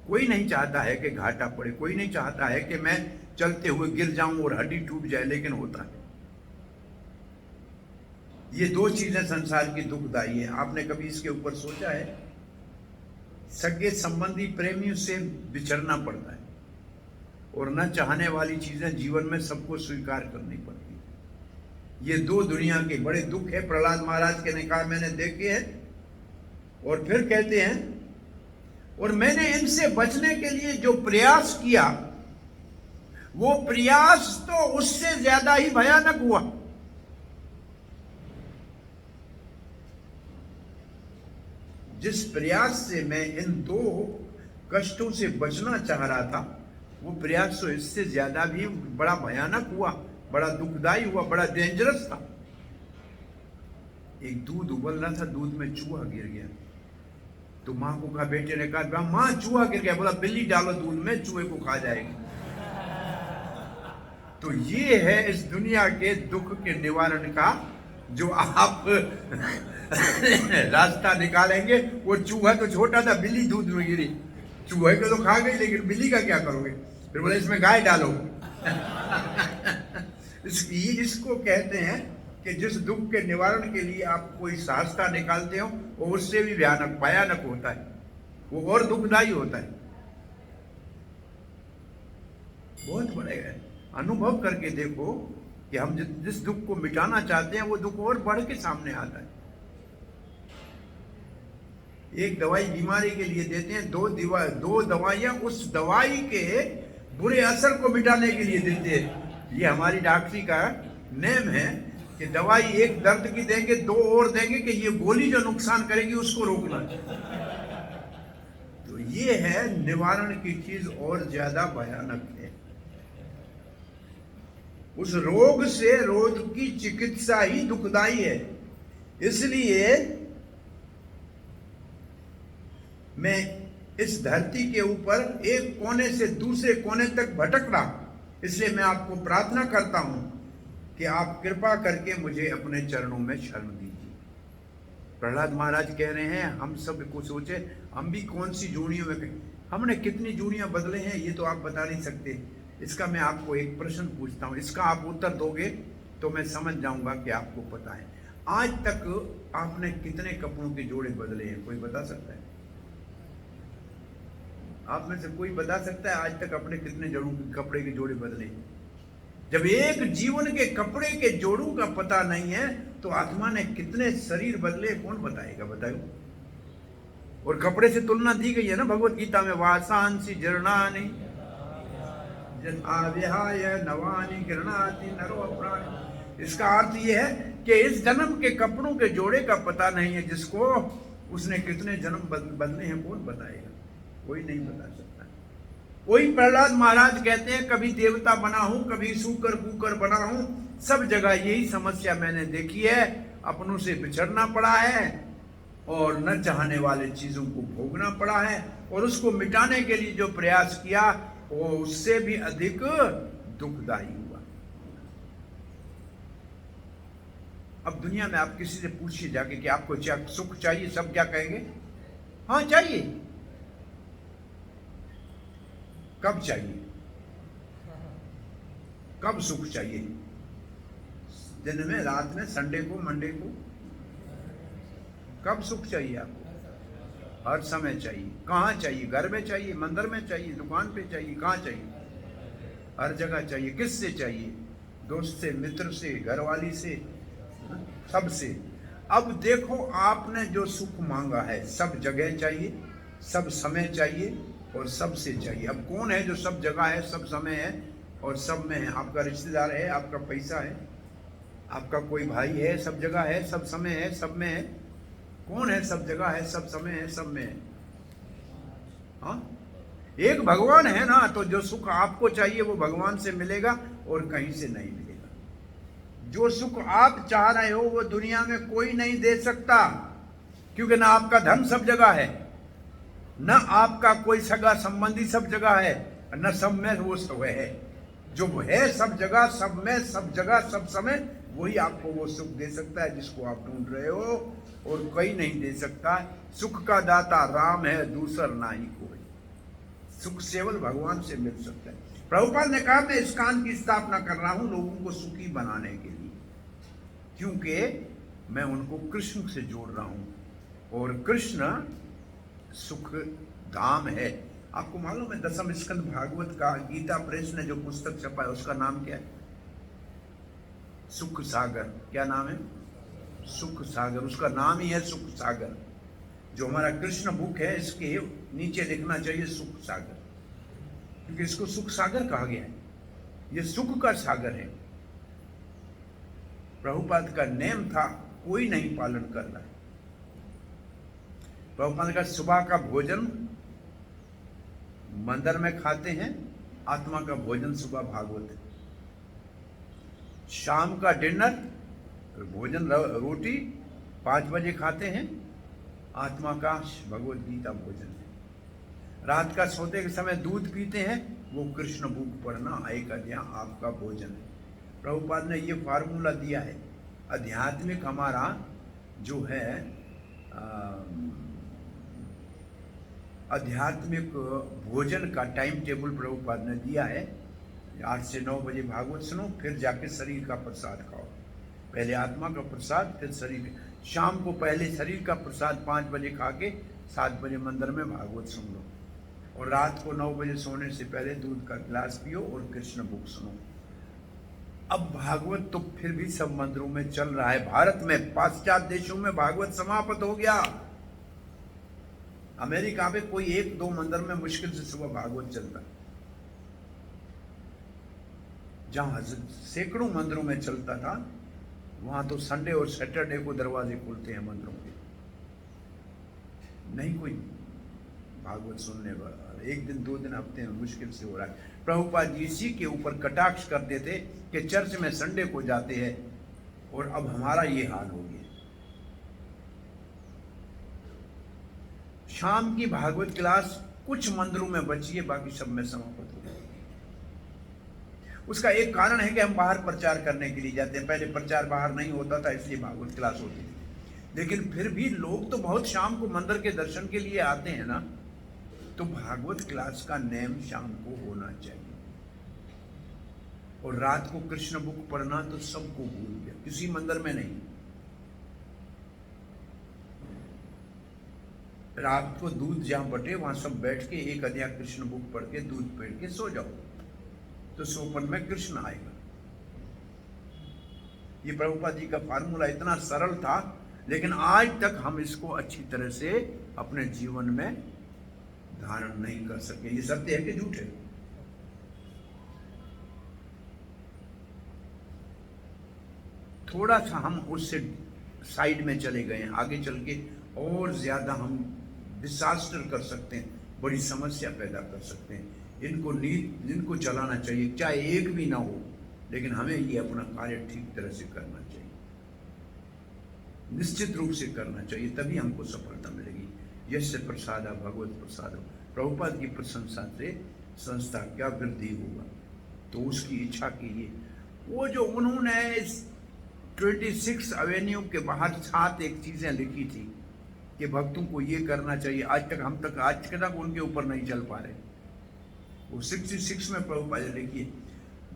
कोई नहीं चाहता है कि घाटा पड़े, कोई नहीं चाहता है कि मैं चलते हुए गिर जाऊं और हड्डी टूट जाए, लेकिन होता है। ये दो चीजें संसार की दुखदाई है। आपने कभी इसके ऊपर सोचा है? सगे संबंधी प्रेमियों से बिछड़ना पड़ता है और न चाहने वाली चीजें जीवन में सबको स्वीकार करनी पड़ती है। ये दो दुनिया के बड़े दुख है। प्रहलाद महाराज के निकाय मैंने देखे हैं। और फिर कहते हैं, और मैंने इनसे बचने के लिए जो प्रयास किया वो प्रयास तो उससे ज्यादा ही भयानक हुआ। जिस प्रयास से मैं इन दो कष्टों से बचना चाह रहा था, वो प्रयास तो इससे ज्यादा भी बड़ा भयानक हुआ, बड़ा दुखदाई हुआ, बड़ा डेंजरस था। एक दूध उबल रहा था, दूध में चूहा गिर गया। तो मां को कहा, बेटे ने कहा, मां चूहा गिर गया। बोला, बिल्ली डालो दूध में, चूहे को खा जाएगी। तो ये है इस दुनिया के दुख के निवारण का जो आप रास्ता निकालेंगे। वो चूहा तो छोटा था, बिल्ली दूध में गिरी, चूहे को तो खा गई, लेकिन बिल्ली का क्या करोगे? फिर बोले, इसमें गाय डालो। इसको कहते हैं कि जिस दुख के निवारण के लिए आप कोई रास्ता निकालते हो वो उससे भी भयानक होता है, वो और दुखदाई होता है। बहुत बड़े अनुभव करके देखो कि हम जिस दुख को मिटाना चाहते हैं वो दुख और बढ़ के सामने आता है। एक दवाई बीमारी के लिए देते हैं, दो दवाइयां उस दवाई के बुरे असर को मिटाने के लिए देते हैं। ये हमारी डॉक्टरी का नेम है कि दवाई एक दर्द की देंगे, दो और देंगे कि ये गोली जो नुकसान करेगी उसको रोकना। तो ये है निवारण की चीज और ज्यादा भयानक है। उस रोग से रोग की चिकित्सा ही दुखदाई है। इसलिए मैं इस धरती के ऊपर एक कोने से दूसरे कोने तक भटक रहा, इसलिए मैं आपको प्रार्थना करता हूं कि आप कृपा करके मुझे अपने चरणों में शरण दीजिए। प्रहलाद महाराज कह रहे हैं, हम सब को सोचे हम भी कौन सी जूनियों में, हमने कितनी जूनियां बदले हैं ये तो आप बता नहीं सकते। इसका मैं आपको एक प्रश्न पूछता हूं, इसका आप उत्तर दोगे तो मैं समझ जाऊंगा कि आपको पता है। आज तक आपने कितने कपड़ों के जोड़े बदले हैं? कोई बता सकता है? आप में से कोई बता सकता है आज तक अपने कितने कपड़े के जोड़े बदले? जब एक जीवन के कपड़े के जोड़ों का पता नहीं है तो आत्मा ने कितने शरीर बदले कौन बताएगा? बताओ। और कपड़े से तुलना दी गई है ना भगवत गीता में, वासांसी जीर्णानि विहाय नवानि गृह्णाति नरो प्राणि। इसका अर्थ ये है कि इस जन्म के कपड़ों के जोड़े का पता नहीं है जिसको, उसने कितने जन्म बदले हैं कौन बताएगा? कोई नहीं बता सकता। वही प्रहलाद महाराज कहते हैं, कभी देवता बना हूं, कभी सूकर कुकर बना हूं, सब जगह यही समस्या मैंने देखी है। अपनों से बिछड़ना पड़ा है और न चाहने वाले चीजों को भोगना पड़ा है, और उसको मिटाने के लिए जो प्रयास किया वो उससे भी अधिक दुखदाई हुआ। अब दुनिया में आप किसी से पूछिए जाके कि आपको सुख चाहिए, सब क्या कहेंगे? हाँ चाहिए। कब चाहिए? कब सुख चाहिए? दिन में, रात में, संडे को, मंडे को? कब सुख चाहिए आपको? हर समय चाहिए। कहाँ चाहिए? घर में चाहिए, मंदिर में चाहिए, दुकान पे चाहिए, कहाँ चाहिए? हर जगह चाहिए। किससे चाहिए? दोस्त से, मित्र से, घरवाली से, सबसे। अब देखो, आपने जो सुख मांगा है सब जगह चाहिए, सब समय चाहिए और सबसे चाहिए। अब कौन है जो सब जगह है, सब समय है और सब में है? आपका रिश्तेदार है, आपका पैसा है, आपका कोई भाई है, सब जगह है, सब समय है, सब में है। कौन है सब जगह है, सब समय है, सब में है? हाँ, एक भगवान है ना। तो जो सुख आपको चाहिए वो भगवान से मिलेगा और कहीं से नहीं मिलेगा। जो सुख आप चाह रहे हो वो दुनिया में कोई नहीं दे सकता, क्योंकि ना आपका धन सब जगह है, न आपका कोई सगा संबंधी सब जगह है, न सब में वो सब है। जो है सब जगह, सब में, सब जगह, सब समय, वही आपको वो सुख दे सकता है जिसको आप ढूंढ रहे हो, और कोई नहीं दे सकता। सुख का दाता राम है, दूसर ना ही कोई। सुख केवल भगवान से मिल सकता है। प्रभुपाद ने कहा मैं इस्कॉन की स्थापना कर रहा हूं लोगों को सुखी बनाने के लिए, क्योंकि मैं उनको कृष्ण से जोड़ रहा हूं, और कृष्ण सुख धाम है। आपको मालूम है दसम स्कंद भागवत का गीता प्रेस ने जो पुस्तक छपा है उसका नाम क्या है? सुख सागर। क्या नाम है? सुख सागर। उसका नाम ही है सुख सागर। जो हमारा कृष्ण बुक है इसके नीचे लिखना चाहिए सुख सागर, क्योंकि इसको सुख सागर कहा गया है। ये सुख का सागर है। प्रभुपाद का नेम था, कोई नहीं पालन कर रहा है। प्रभुपाद का सुबह का भोजन मंदिर में खाते हैं, आत्मा का भोजन सुबह भागवत है। शाम का डिनर भोजन रोटी 5 बजे खाते हैं, आत्मा का भगवत गीता भोजन है। रात का सोते के समय दूध पीते हैं, वो कृष्ण बुक पढ़ना एक अध्याय आपका भोजन है। प्रभुपाद ने ये फार्मूला दिया है। आध्यात्मिक हमारा जो है आध्यात्मिक भोजन का टाइम टेबल प्रभुपाद ने दिया है। 8 से 9 बजे भागवत सुनो, फिर जाके शरीर का प्रसाद खाओ। पहले आत्मा का प्रसाद, फिर शरीर। शाम को पहले शरीर का प्रसाद 5 बजे खा के 7 बजे मंदिर में भागवत सुन लो, और रात को 9 बजे सोने से पहले दूध का गिलास पियो और कृष्ण बुक सुनो। अब भागवत तो फिर भी सब मंदिरों में चल रहा है। भारत में, पाश्चात्य देशों में भागवत समाप्त हो गया। अमेरिका में कोई 1-2 मंदिर में मुश्किल से सुबह भागवत चलता है। जहां सैकड़ों मंदिरों में चलता था, वहां तो संडे और सैटरडे को दरवाजे खुलते हैं मंदिरों के। नहीं कोई भागवत सुनने वाला। 1 दिन 2 दिन हफ्ते में मुश्किल से हो रहा है। प्रभुपाद जी इसी के ऊपर कटाक्ष करते थे कि चर्च में संडे को जाते हैं, और अब हमारा ये हाल हो गया। शाम की भागवत क्लास कुछ मंदिरों में बची है, बाकी सब में समाप्त हो गई। उसका एक कारण है कि हम बाहर प्रचार करने के लिए जाते हैं। पहले प्रचार बाहर नहीं होता था, इसलिए भागवत क्लास होती थी। लेकिन फिर भी लोग तो बहुत शाम को मंदिर के दर्शन के लिए आते हैं ना, तो भागवत क्लास का नेम शाम को होना चाहिए। और रात को कृष्ण बुक पढ़ना तो सबको भूल गया, किसी मंदिर में नहीं। रात को दूध जहां बटे वहां सब बैठ के एक अध्याय कृष्ण बुक पढ़ के दूध पी के सो जाओ, तो सोपन में कृष्ण आएगा। ये प्रभुपाद जी का फार्मूला इतना सरल था, लेकिन आज तक हम इसको अच्छी तरह से अपने जीवन में धारण नहीं कर सके। ये सत्य है कि झूठ है? थोड़ा सा हम उससे साइड में चले गए हैं, आगे चल के और ज्यादा हम डिसास्टर कर सकते हैं, बड़ी समस्या पैदा कर सकते हैं। इनको चलाना चाहिए, चाहे एक भी ना हो, लेकिन हमें ये अपना कार्य ठीक तरह से करना चाहिए, निश्चित रूप से करना चाहिए, तभी हमको सफलता मिलेगी। यस्य प्रसादा भगवत प्रसाद। प्रभुपाद की प्रशंसा से संस्था क्या वृद्धि होगा, तो उसकी इच्छा कीजिए। वो जो उन्होंने 26 एवेन्यू के बाहर 7 एक चीजें लिखी थी कि भक्तों को ये करना चाहिए, आज तक उनके ऊपर नहीं चल पा रहे। वो 66 में प्रभुपाद लिखी।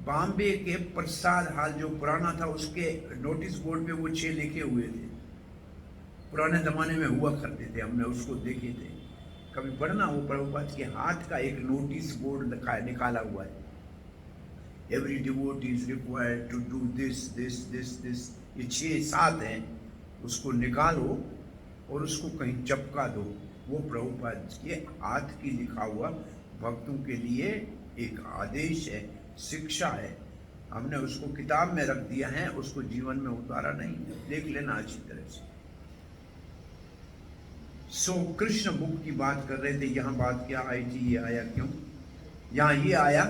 बॉम्बे के प्रसाद हाल जो पुराना था, उसके नोटिस बोर्ड पे वो 6 लिखे हुए थे। पुराने जमाने में हुआ करते थे, हमने उसको देखे थे। कभी पढ़ना, वो प्रभुपाद के हाथ का एक नोटिस बोर्ड निकाला हुआ है। Every devotee is required to do this this this this. ये 6-7 हैं, उसको निकालो और उसको कहीं चपका दो। वो प्रभुपाद के हाथ की लिखा हुआ भक्तों के लिए एक आदेश है, शिक्षा है। हमने उसको किताब में रख दिया है, उसको जीवन में उतारा नहीं। देख लेना अच्छी तरह से। सो कृष्ण बुक की बात कर रहे थे, यहाँ बात क्या आई थी, ये आया क्यों? यहाँ ये आया,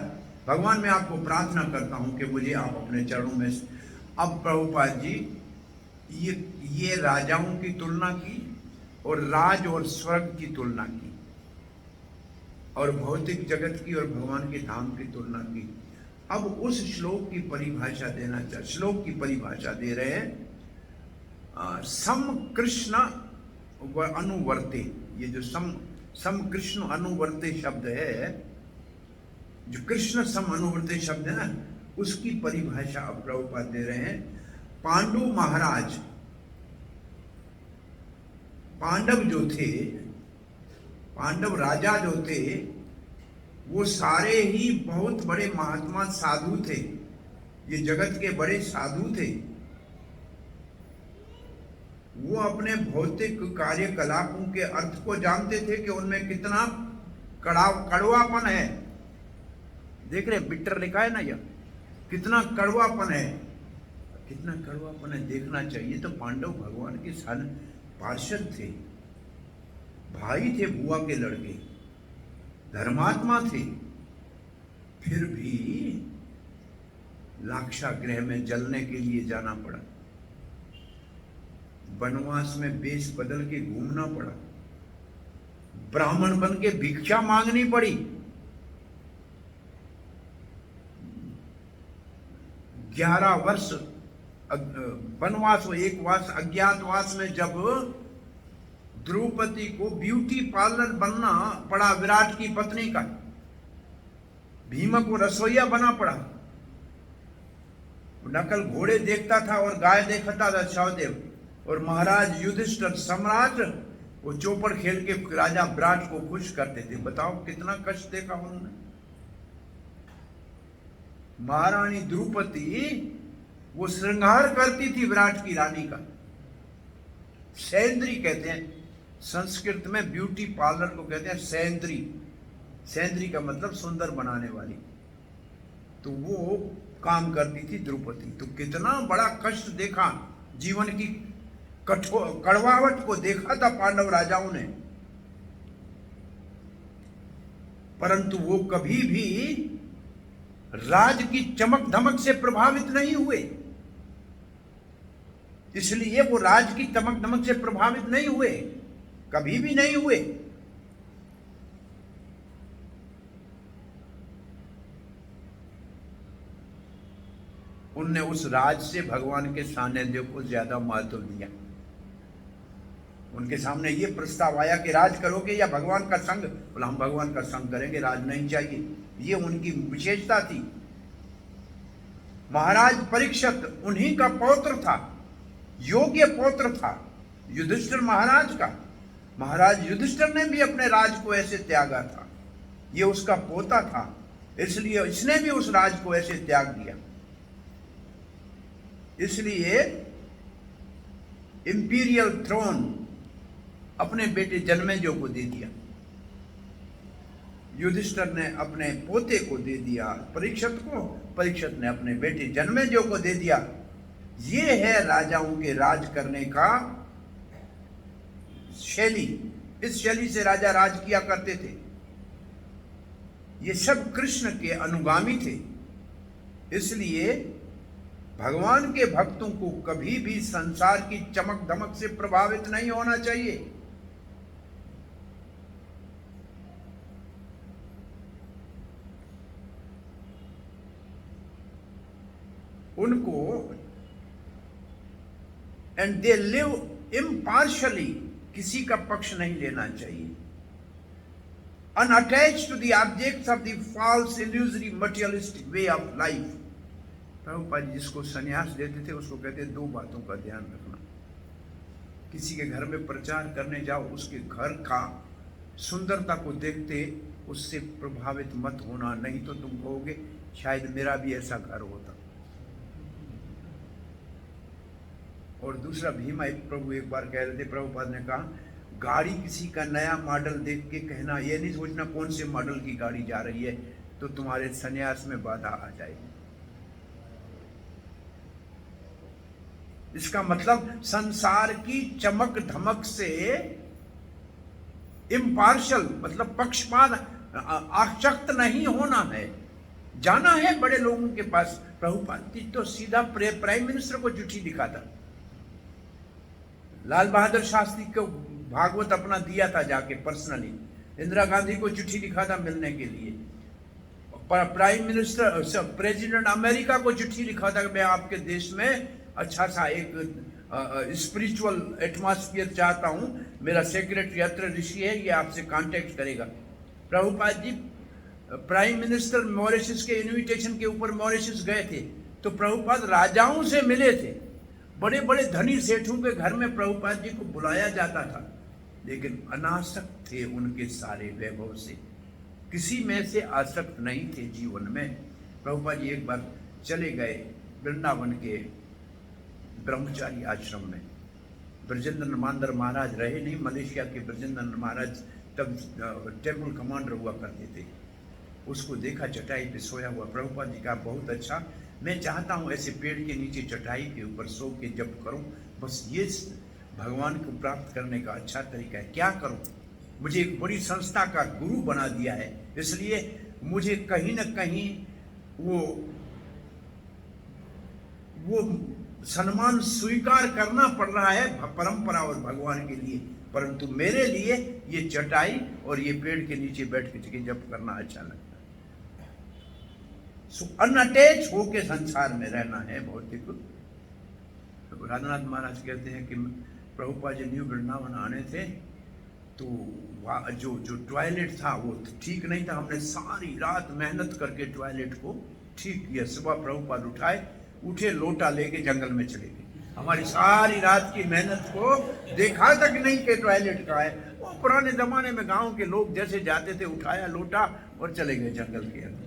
भगवान मैं आपको प्रार्थना करता हूँ कि मुझे आप अपने चरणों में। अब प्रभुपाद जी ये राजाओं की तुलना की, और राज और स्वर्ग की तुलना की, और भौतिक जगत की और भगवान के धाम की तुलना की। अब उस श्लोक की परिभाषा देना चाह श्लोक की परिभाषा दे रहे हैं, सम कृष्ण अनुवर्ते। ये जो सम कृष्ण अनुवर्ते शब्द है, जो कृष्ण सम अनुवर्ते शब्द है ना, उसकी परिभाषा अब प्रभुपाद दे रहे हैं। पांडु महाराज, पांडव जो थे, पांडव राजा जो थे, वो सारे ही बहुत बड़े महात्मा साधु थे। ये जगत के बड़े साधु थे। वो अपने भौतिक कार्यकलापों के अर्थ को जानते थे कि उनमें कितना कड़वापन है। देख रहे, बिटर लिखा है ना, यह कितना कड़वापन है, कितना कड़वापन है देखना चाहिए। तो पांडव भगवान के सन पार्षद थे, भाई थे, बुआ के लड़के, धर्मात्मा थे, फिर भी लाक्षागृह में जलने के लिए जाना पड़ा, वनवास में वेश बदल के घूमना पड़ा, ब्राह्मण बन के भिक्षा मांगनी पड़ी, 11 वर्ष वनवास, एक वर्ष अज्ञातवास में जब द्रौपदी को ब्यूटी पार्लर बनना पड़ा, विराट की पत्नी का, भीम को रसोईया बना पड़ा, नकल घोड़े देखता था और गाय देखता था सहदेव, और महाराज युधिष्ठिर सम्राट वो चौपड़ खेल के राजा विराट को खुश करते थे। बताओ कितना कष्ट देखा उन्होंने। महारानी द्रौपदी वो श्रृंगार करती थी विराट की रानी का, सैंद्री कहते हैं संस्कृत में, ब्यूटी पार्लर को कहते हैं सैंद्री। सैंद्री का मतलब सुंदर बनाने वाली। तो वो काम करती थी द्रौपदी। तो कितना बड़ा कष्ट देखा, जीवन की कड़वाहट को देखा था पांडव राजाओं ने, परंतु वो कभी भी राज की चमक धमक से प्रभावित नहीं हुए। इसलिए वो राज की चमक धमक से प्रभावित नहीं हुए, कभी भी नहीं हुए। उनने उस राज से भगवान के सानिध्य को ज्यादा महत्व दिया। उनके सामने ये प्रस्ताव आया कि राज करोगे या भगवान का संग? बोला हम भगवान का संग करेंगे, राज नहीं चाहिए। ये उनकी विशेषता थी। महाराज परीक्षित उन्हीं का पौत्र था, योग्य पौत्र था युधिष्ठिर महाराज का। महाराज युधिष्ठिर ने भी अपने राज को ऐसे त्यागा था, ये उसका पोता था, इसलिए इसने भी उस राज को ऐसे त्याग दिया। इसलिए इंपीरियल थ्रोन अपने बेटे जन्मेजय को दे दिया, युधिष्ठिर ने अपने पोते को दे दिया परीक्षित को, परीक्षित ने अपने बेटे जन्मेजय को दे दिया। ये है राजाओं के राज करने का शैली। इस शैली से राजा राज किया करते थे। ये सब कृष्ण के अनुगामी थे। इसलिए भगवान के भक्तों को कभी भी संसार की चमक धमक से प्रभावित नहीं होना चाहिए। उनको एंड दे लिव इम्पार्शली, किसी का पक्ष नहीं लेना चाहिए। Unattached to the objects of the false illusory materialistic way of life. Prabhupada ji जिसको सन्यास देते थे उसको कहते दो बातों का ध्यान रखना। किसी के घर में प्रचार करने जाओ, उसके घर का सुंदरता को देखते उससे प्रभावित मत होना, नहीं तो तुम कहोगे शायद मेरा भी ऐसा घर होता। और दूसरा भीमा प्रभु एक बार कह रहे थे, प्रभुपाद ने कहा गाड़ी किसी का नया मॉडल देख के कहना, ये नहीं सोचना कौन से मॉडल की गाड़ी जा रही है, तो तुम्हारे सन्यास में बाधा आ जाएगी। इसका मतलब संसार की चमक धमक से इम्पार्शल, मतलब पक्षपात आसक्त नहीं होना है। जाना है बड़े लोगों के पास। प्रभुपाद जी तो सीधा प्राइम मिनिस्टर को चिट्ठी लिखा था, लाल बहादुर शास्त्री को भागवत अपना दिया था जाके पर्सनली, इंदिरा गांधी को चिट्ठी लिखा था मिलने के लिए, प्राइम मिनिस्टर प्रेसिडेंट अमेरिका को चिट्ठी लिखा था कि मैं आपके देश में अच्छा सा एक स्पिरिचुअल एटमॉस्फेयर चाहता हूं, मेरा सेक्रेटरी अत्र ऋषि है, ये आपसे कांटेक्ट करेगा। Prabhupada ji prime minister Mauritius के इनविटेशन के ऊपर मॉरिशस गए थे, तो प्रभुपाद राजाओं से मिले थे, बड़े बड़े धनी सेठों के घर में प्रभुपाद जी को बुलाया जाता था, लेकिन अनासक्त थे उनके सारे वैभव से, किसी में से आसक्त नहीं थे जीवन में। प्रभुपाद जी एक बार चले गए वृंदावन के ब्रह्मचारी आश्रम में। ब्रजेंद्र मांदर महाराज रहे नहीं, मलेशिया के ब्रजेंद्र महाराज तब टेम्पल कमांडर हुआ करते थे। उसको देखा चटाई पे सोया हुआ। प्रभुपाद जी का बहुत अच्छा, मैं चाहता हूँ ऐसे पेड़ के नीचे चटाई के ऊपर सो के जप करूँ, बस ये भगवान को प्राप्त करने का अच्छा तरीका है। क्या करूँ, मुझे एक बड़ी संस्था का गुरु बना दिया है, इसलिए मुझे कहीं न कहीं वो सम्मान स्वीकार करना पड़ रहा है परंपरा और भगवान के लिए, परंतु मेरे लिए ये चटाई और ये पेड़ के नीचे बैठ के जप करना अच्छा लगता है। सो अनअटैच होके संसार में रहना है भौतिक। तो राधानाथ महाराज कहते हैं कि प्रभुपाद जी न्यू वृंदावन आने थे तो जो टॉयलेट था वो ठीक नहीं था। हमने सारी रात मेहनत करके टॉयलेट को ठीक किया। सुबह प्रभुपाद उठे लोटा लेके जंगल में चले गए। हमारी सारी रात की मेहनत को देखा तक नहीं कि टॉयलेट का है। वो पुराने जमाने में गांव के लोग जैसे जाते थे, उठाया लोटा और चले गए जंगल के अंदर।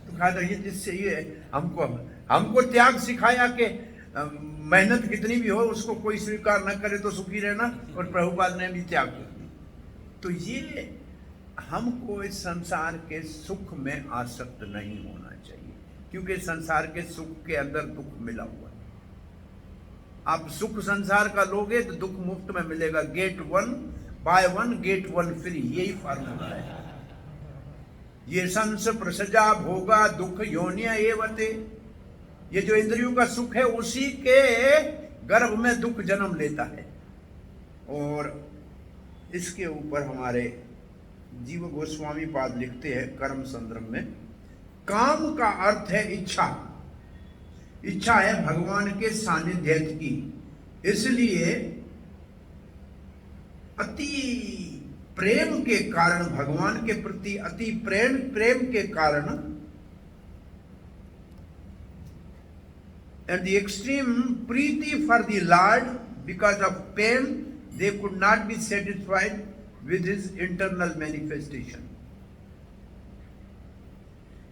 तो कहा था ये जिससे ये हमको त्याग सिखाया कि मेहनत कितनी भी हो उसको कोई स्वीकार न करे तो सुखी रहना, और प्रभुपाद ने भी त्याग किया। तो ये हमको इस संसार के सुख में आसक्त नहीं होना चाहिए, क्योंकि संसार के सुख के अंदर दुख मिला हुआ है। आप सुख संसार का लोगे तो दुख मुफ्त में मिलेगा। गेट 1 बाय 1 गेट 1 फ्री, यही फार्मूला है। ये संस प्रसजा भोगा दुख योनिया एवते, ये जो इंद्रियों का सुख है उसी के गर्भ में दुख जन्म लेता है। और इसके ऊपर हमारे जीव गोस्वामी पाद लिखते हैं कर्म संदर्भ में, काम का अर्थ है इच्छा। इच्छा है भगवान के सानिध्य की, इसलिए अति प्रेम के कारण, भगवान के प्रति अति प्रेम के कारण, and the extreme preeti for the Lord, because of pain they could not be satisfied with his internal manifestation.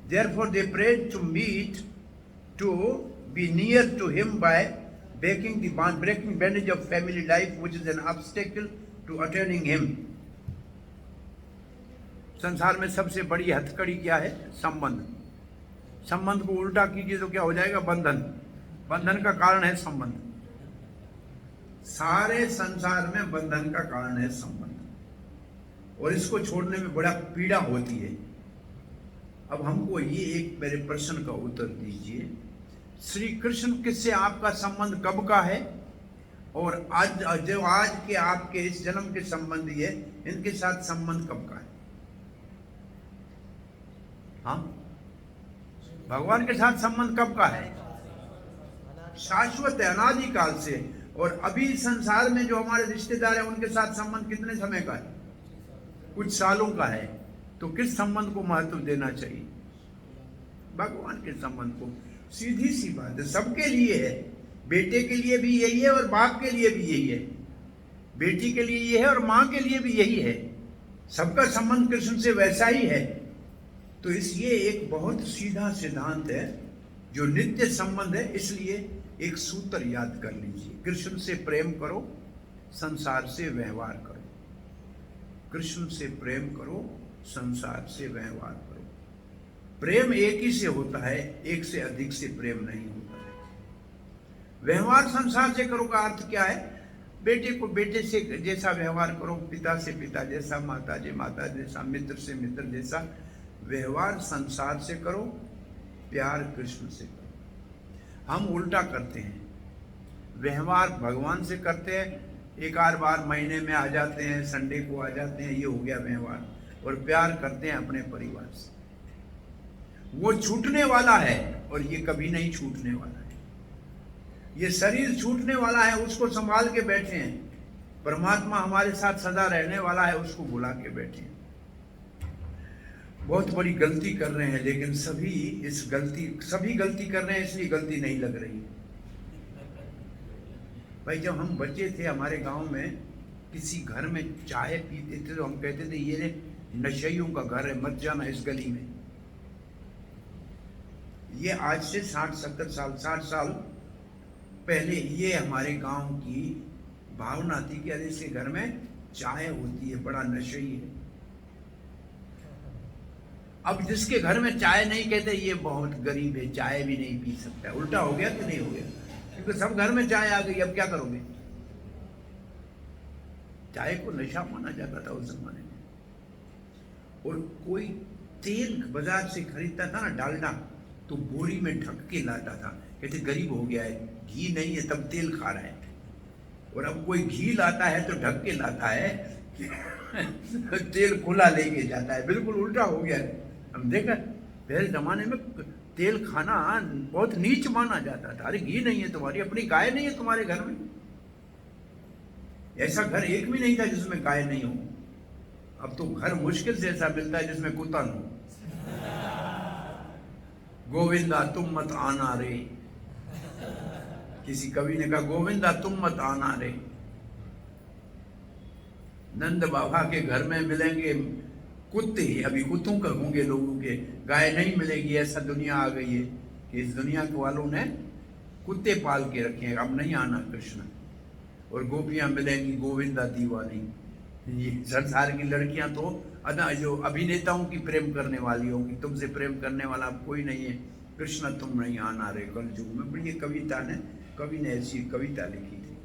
Therefore they prayed to meet, to be near to him by breaking bandage of family life, which is an obstacle to attaining him. संसार में सबसे बड़ी हथकड़ी क्या है? संबंध। संबंध को उल्टा कीजिए तो क्या हो जाएगा? बंधन। बंधन का कारण है संबंध। सारे संसार में बंधन का कारण है संबंध, और इसको छोड़ने में बड़ा पीड़ा होती है। अब हमको ये एक मेरे प्रश्न का उत्तर दीजिए, श्री कृष्ण किससे आपका संबंध कब का है, और आज के आपके इस जन्म के संबंधी है, इनके साथ संबंध कब का है? हाँ, भगवान के साथ संबंध कब का है? शाश्वत है, अनादिकाल से। और अभी संसार में जो हमारे रिश्तेदार हैं उनके साथ संबंध कितने समय का है? कुछ सालों का है। तो किस संबंध को महत्व देना चाहिए? भगवान के संबंध को। सीधी सी बात है, सबके लिए है। बेटे के लिए भी यही है और बाप के लिए भी यही है। बेटी के लिए ये है और माँ के लिए भी यही है। सबका संबंध कृष्ण से वैसा ही है। तो ये एक बहुत सीधा सिद्धांत है जो नित्य संबंध है। इसलिए एक सूत्र याद कर लीजिए, कृष्ण से प्रेम करो, संसार से व्यवहार करो। कृष्ण से प्रेम करो, संसार से व्यवहार करो। प्रेम एक ही से होता है, एक से अधिक से प्रेम नहीं होता है। व्यवहार संसार से करो का अर्थ क्या है? बेटे को बेटे से जैसा व्यवहार करो, पिता से पिता जैसा, माता से माता जैसा, मित्र से मित्र जैसा। व्यवहार संसार से करो, प्यार कृष्ण से करो। हम उल्टा करते हैं, व्यवहार भगवान से करते हैं, एक आध बार महीने में आ जाते हैं, संडे को आ जाते हैं, ये हो गया व्यवहार। और प्यार करते हैं अपने परिवार से। वो छूटने वाला है और ये कभी नहीं छूटने वाला है। ये शरीर छूटने वाला है, उसको संभाल के बैठे हैं। परमात्मा हमारे साथ सदा रहने वाला है, उसको बुला के बैठे हैं। बहुत बड़ी गलती कर रहे हैं, लेकिन सभी गलती कर रहे हैं, इसलिए गलती नहीं लग रही है। भाई जब हम बच्चे थे, हमारे गांव में किसी घर में चाय पीते थे तो हम कहते थे ये नशइयों का घर है, मत जाना इस गली में। ये आज से 60-70 साल 60 साल पहले ये हमारे गांव की भावना थी कि अरे इसके घर में चाय होती है, बड़ा नशई है। अब जिसके घर में चाय नहीं कहते ये बहुत गरीब है, चाय भी नहीं पी सकता। उल्टा हो गया कि नहीं हो गया? क्योंकि सब घर में चाय आ गई, अब क्या करोगे? चाय को नशा माना जाता था उस जमाने में। और कोई तेल बाजार से खरीदता था ना, डालडा, तो बोरी में ढक के लाता था, कहते गरीब हो गया है, घी नहीं है तब तेल खा रहा है। और अब कोई घी लाता है तो ढक के लाता है, तेल खुला लेके जाता है। बिल्कुल उल्टा हो गया है। हम देखा पहले जमाने में तेल खाना बहुत नीच माना जाता था। अरे घी नहीं है तुम्हारी, अपनी गाय नहीं है तुम्हारे घर में? ऐसा घर एक भी नहीं था जिसमें गाय नहीं हो। अब तो घर मुश्किल से ऐसा मिलता है जिसमें कुत्ता न हो। गोविंदा तुम मत आना रे, किसी कवि ने कहा गोविंदा तुम मत आना रे। नंद बाबा के घर में मिलेंगे कुत्ते, अभी कुत्तों का होंगे लोगों के, गाय नहीं मिलेगी। ऐसा दुनिया आ गई है कि इस दुनिया के वालों ने कुत्ते पाल के रखे हैं, अब नहीं आना कृष्ण। और गोपियां मिलेंगी गोविंदा दीवानी। ये संसार की लड़कियां तो अदा जो अभिनेताओं की प्रेम करने वाली होंगी, तुमसे प्रेम करने वाला अब कोई नहीं है, कृष्ण तुम नहीं आना रे कल युग में। बड़ी कवि ने ऐसी कविता लिखी थी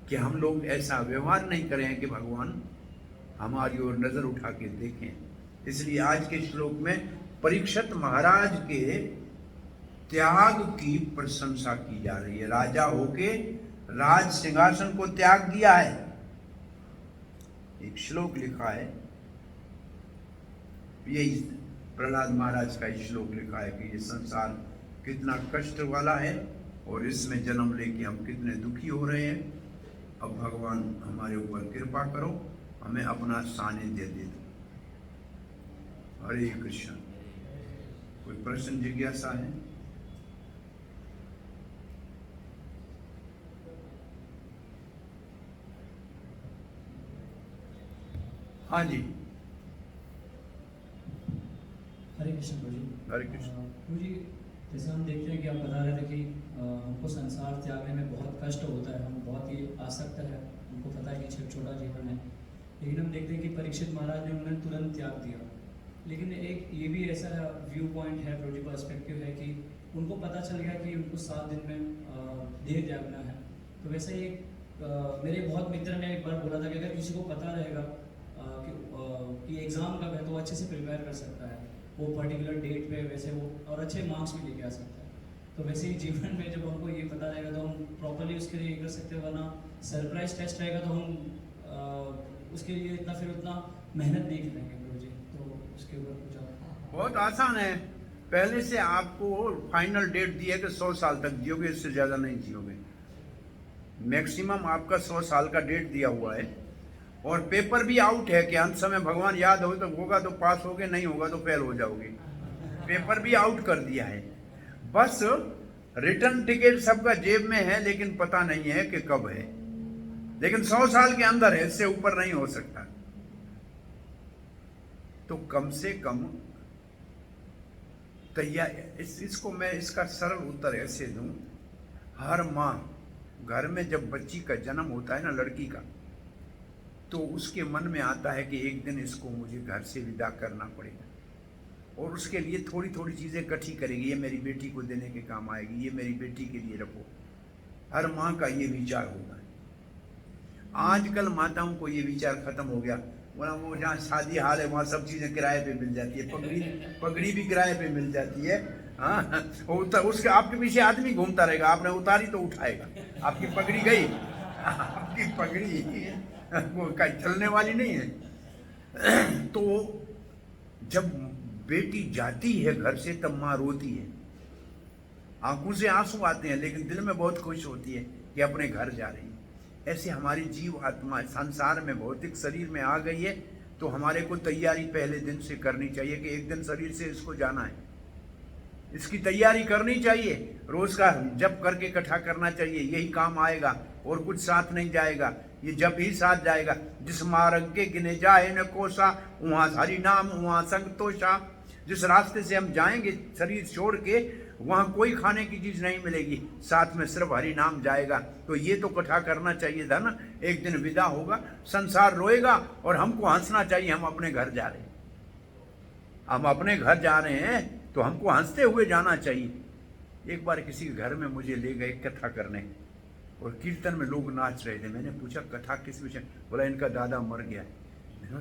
कि हम लोग ऐसा व्यवहार नहीं करें कि भगवान हमारी ओर नजर उठा के देखें। इसलिए आज के श्लोक में परीक्षित महाराज के त्याग की प्रशंसा की जा रही है। राजा होके राज सिंहासन को त्याग दिया है। एक श्लोक लिखा है, यही प्रहलाद महाराज का श्लोक लिखा है कि ये संसार कितना कष्ट वाला है और इसमें जन्म लेके हम कितने दुखी हो रहे हैं। अब भगवान हमारे ऊपर कृपा करो, हमें अपना सानिध्य दे दो। हरे कृष्ण। कोई प्रश्न जिज्ञासा है? हाँ जी। हरे कृष्ण प्रभु जी। हरे कृष्ण। प्रभु जी, जैसे हम देखते हैं कि आप बता रहे थे कि हमको संसार त्यागने में बहुत कष्ट होता है, हम बहुत ही आसक्त है, हमको पता है कि छोटा जीवन है, लेकिन हम देखते हैं कि परीक्षित महाराज ने उन्हें तुरंत त्याग दिया। लेकिन एक ये भी ऐसा व्यू पॉइंट है, प्रभु जी पर्सपेक्टिव है कि उनको पता चल गया कि उनको 7 दिन में देह त्यागना है। तो वैसे ही मेरे बहुत मित्र ने एक बार बोला था कि अगर किसी को पता रहेगा कि एग्ज़ाम कब है तो वो अच्छे से प्रिपेयर कर सकता है, वो पर्टिकुलर डेट पे वैसे वो और अच्छे मार्क्स भी लेके आ सकता है। तो वैसे ही जीवन में जब हमको ये पता रहेगा तो हम प्रॉपरली उसके लिए कर सकते हैं, वरना सरप्राइज टेस्ट रहेगा तो हम उसके लिए उतना मेहनत नहीं करेंगे प्रभु जी। तो उसके ऊपर कुछ बहुत आसान है। पहले से आपको फाइनल डेट दी है कि 100 साल तक जियोगे, इससे ज़्यादा नहीं जियोगे। मैक्सिमम आपका 100 साल का डेट दिया हुआ है और पेपर भी आउट है कि अंत समय भगवान याद हो तो होगा तो पास होगे, नहीं होगा तो फेल हो जाओगे। पेपर भी आउट कर दिया है। बस रिटर्न टिकट सबका जेब में है, लेकिन पता नहीं है कि कब है। लेकिन 100 साल के अंदर है, इससे ऊपर नहीं हो सकता। तो कम से कम तैयार इसको मैं इसका सरल उत्तर ऐसे दूं, हर माँ घर में जब बच्ची का जन्म होता है ना, लड़की का, तो उसके मन में आता है कि एक दिन इसको मुझे घर से विदा करना पड़ेगा, और उसके लिए थोड़ी थोड़ी चीज़ें इकट्ठी करेगी। ये मेरी बेटी को देने के काम आएगी, ये मेरी बेटी के लिए रखो। हर माँ का ये विचार होगा। आजकल माताओं को ये विचार खत्म हो गया। वो जहाँ शादी हाल है वहाँ सब चीज़ें किराए पे मिल जाती है, पगड़ी भी किराए पे मिल जाती है। हाँ, उसके आपके पीछे आदमी घूमता रहेगा, आपने उतारी तो उठाएगा। आपकी पगड़ी गई, आपकी पगड़ी वो चलने वाली नहीं है। तो जब बेटी जाती है घर से तब माँ रोती है, आंखों से आंसू आते हैं, लेकिन दिल में बहुत खुश होती है कि अपने घर जा रही है। ऐसे हमारी जीव आत्मा संसार में भौतिक शरीर में आ गई है, तो हमारे को तैयारी पहले दिन से करनी चाहिए कि एक दिन शरीर से इसको जाना है, इसकी तैयारी करनी चाहिए। रोज का जप करके इकट्ठा करना चाहिए, यही काम आएगा और कुछ साथ नहीं जाएगा, ये जप ही साथ जाएगा। जिस मार्ग के गिने जाए न कोसा, वहाँ हरि नाम वहाँ संतोषा। जिस रास्ते से हम जाएंगे शरीर छोड़ के, वहाँ कोई खाने की चीज़ नहीं मिलेगी, साथ में सिर्फ हरि नाम जाएगा। तो ये तो इकट्ठा करना चाहिए था ना। एक दिन विदा होगा, संसार रोएगा और हमको हंसना चाहिए, हम अपने घर जा रहे हैं। हम अपने घर जा रहे हैं तो हमको हंसते हुए जाना चाहिए। एक बार किसी घर में मुझे ले गए कथा करने, और कीर्तन में लोग नाच रहे थे। मैंने पूछा कथा किस विषय? बोला इनका दादा मर गया है।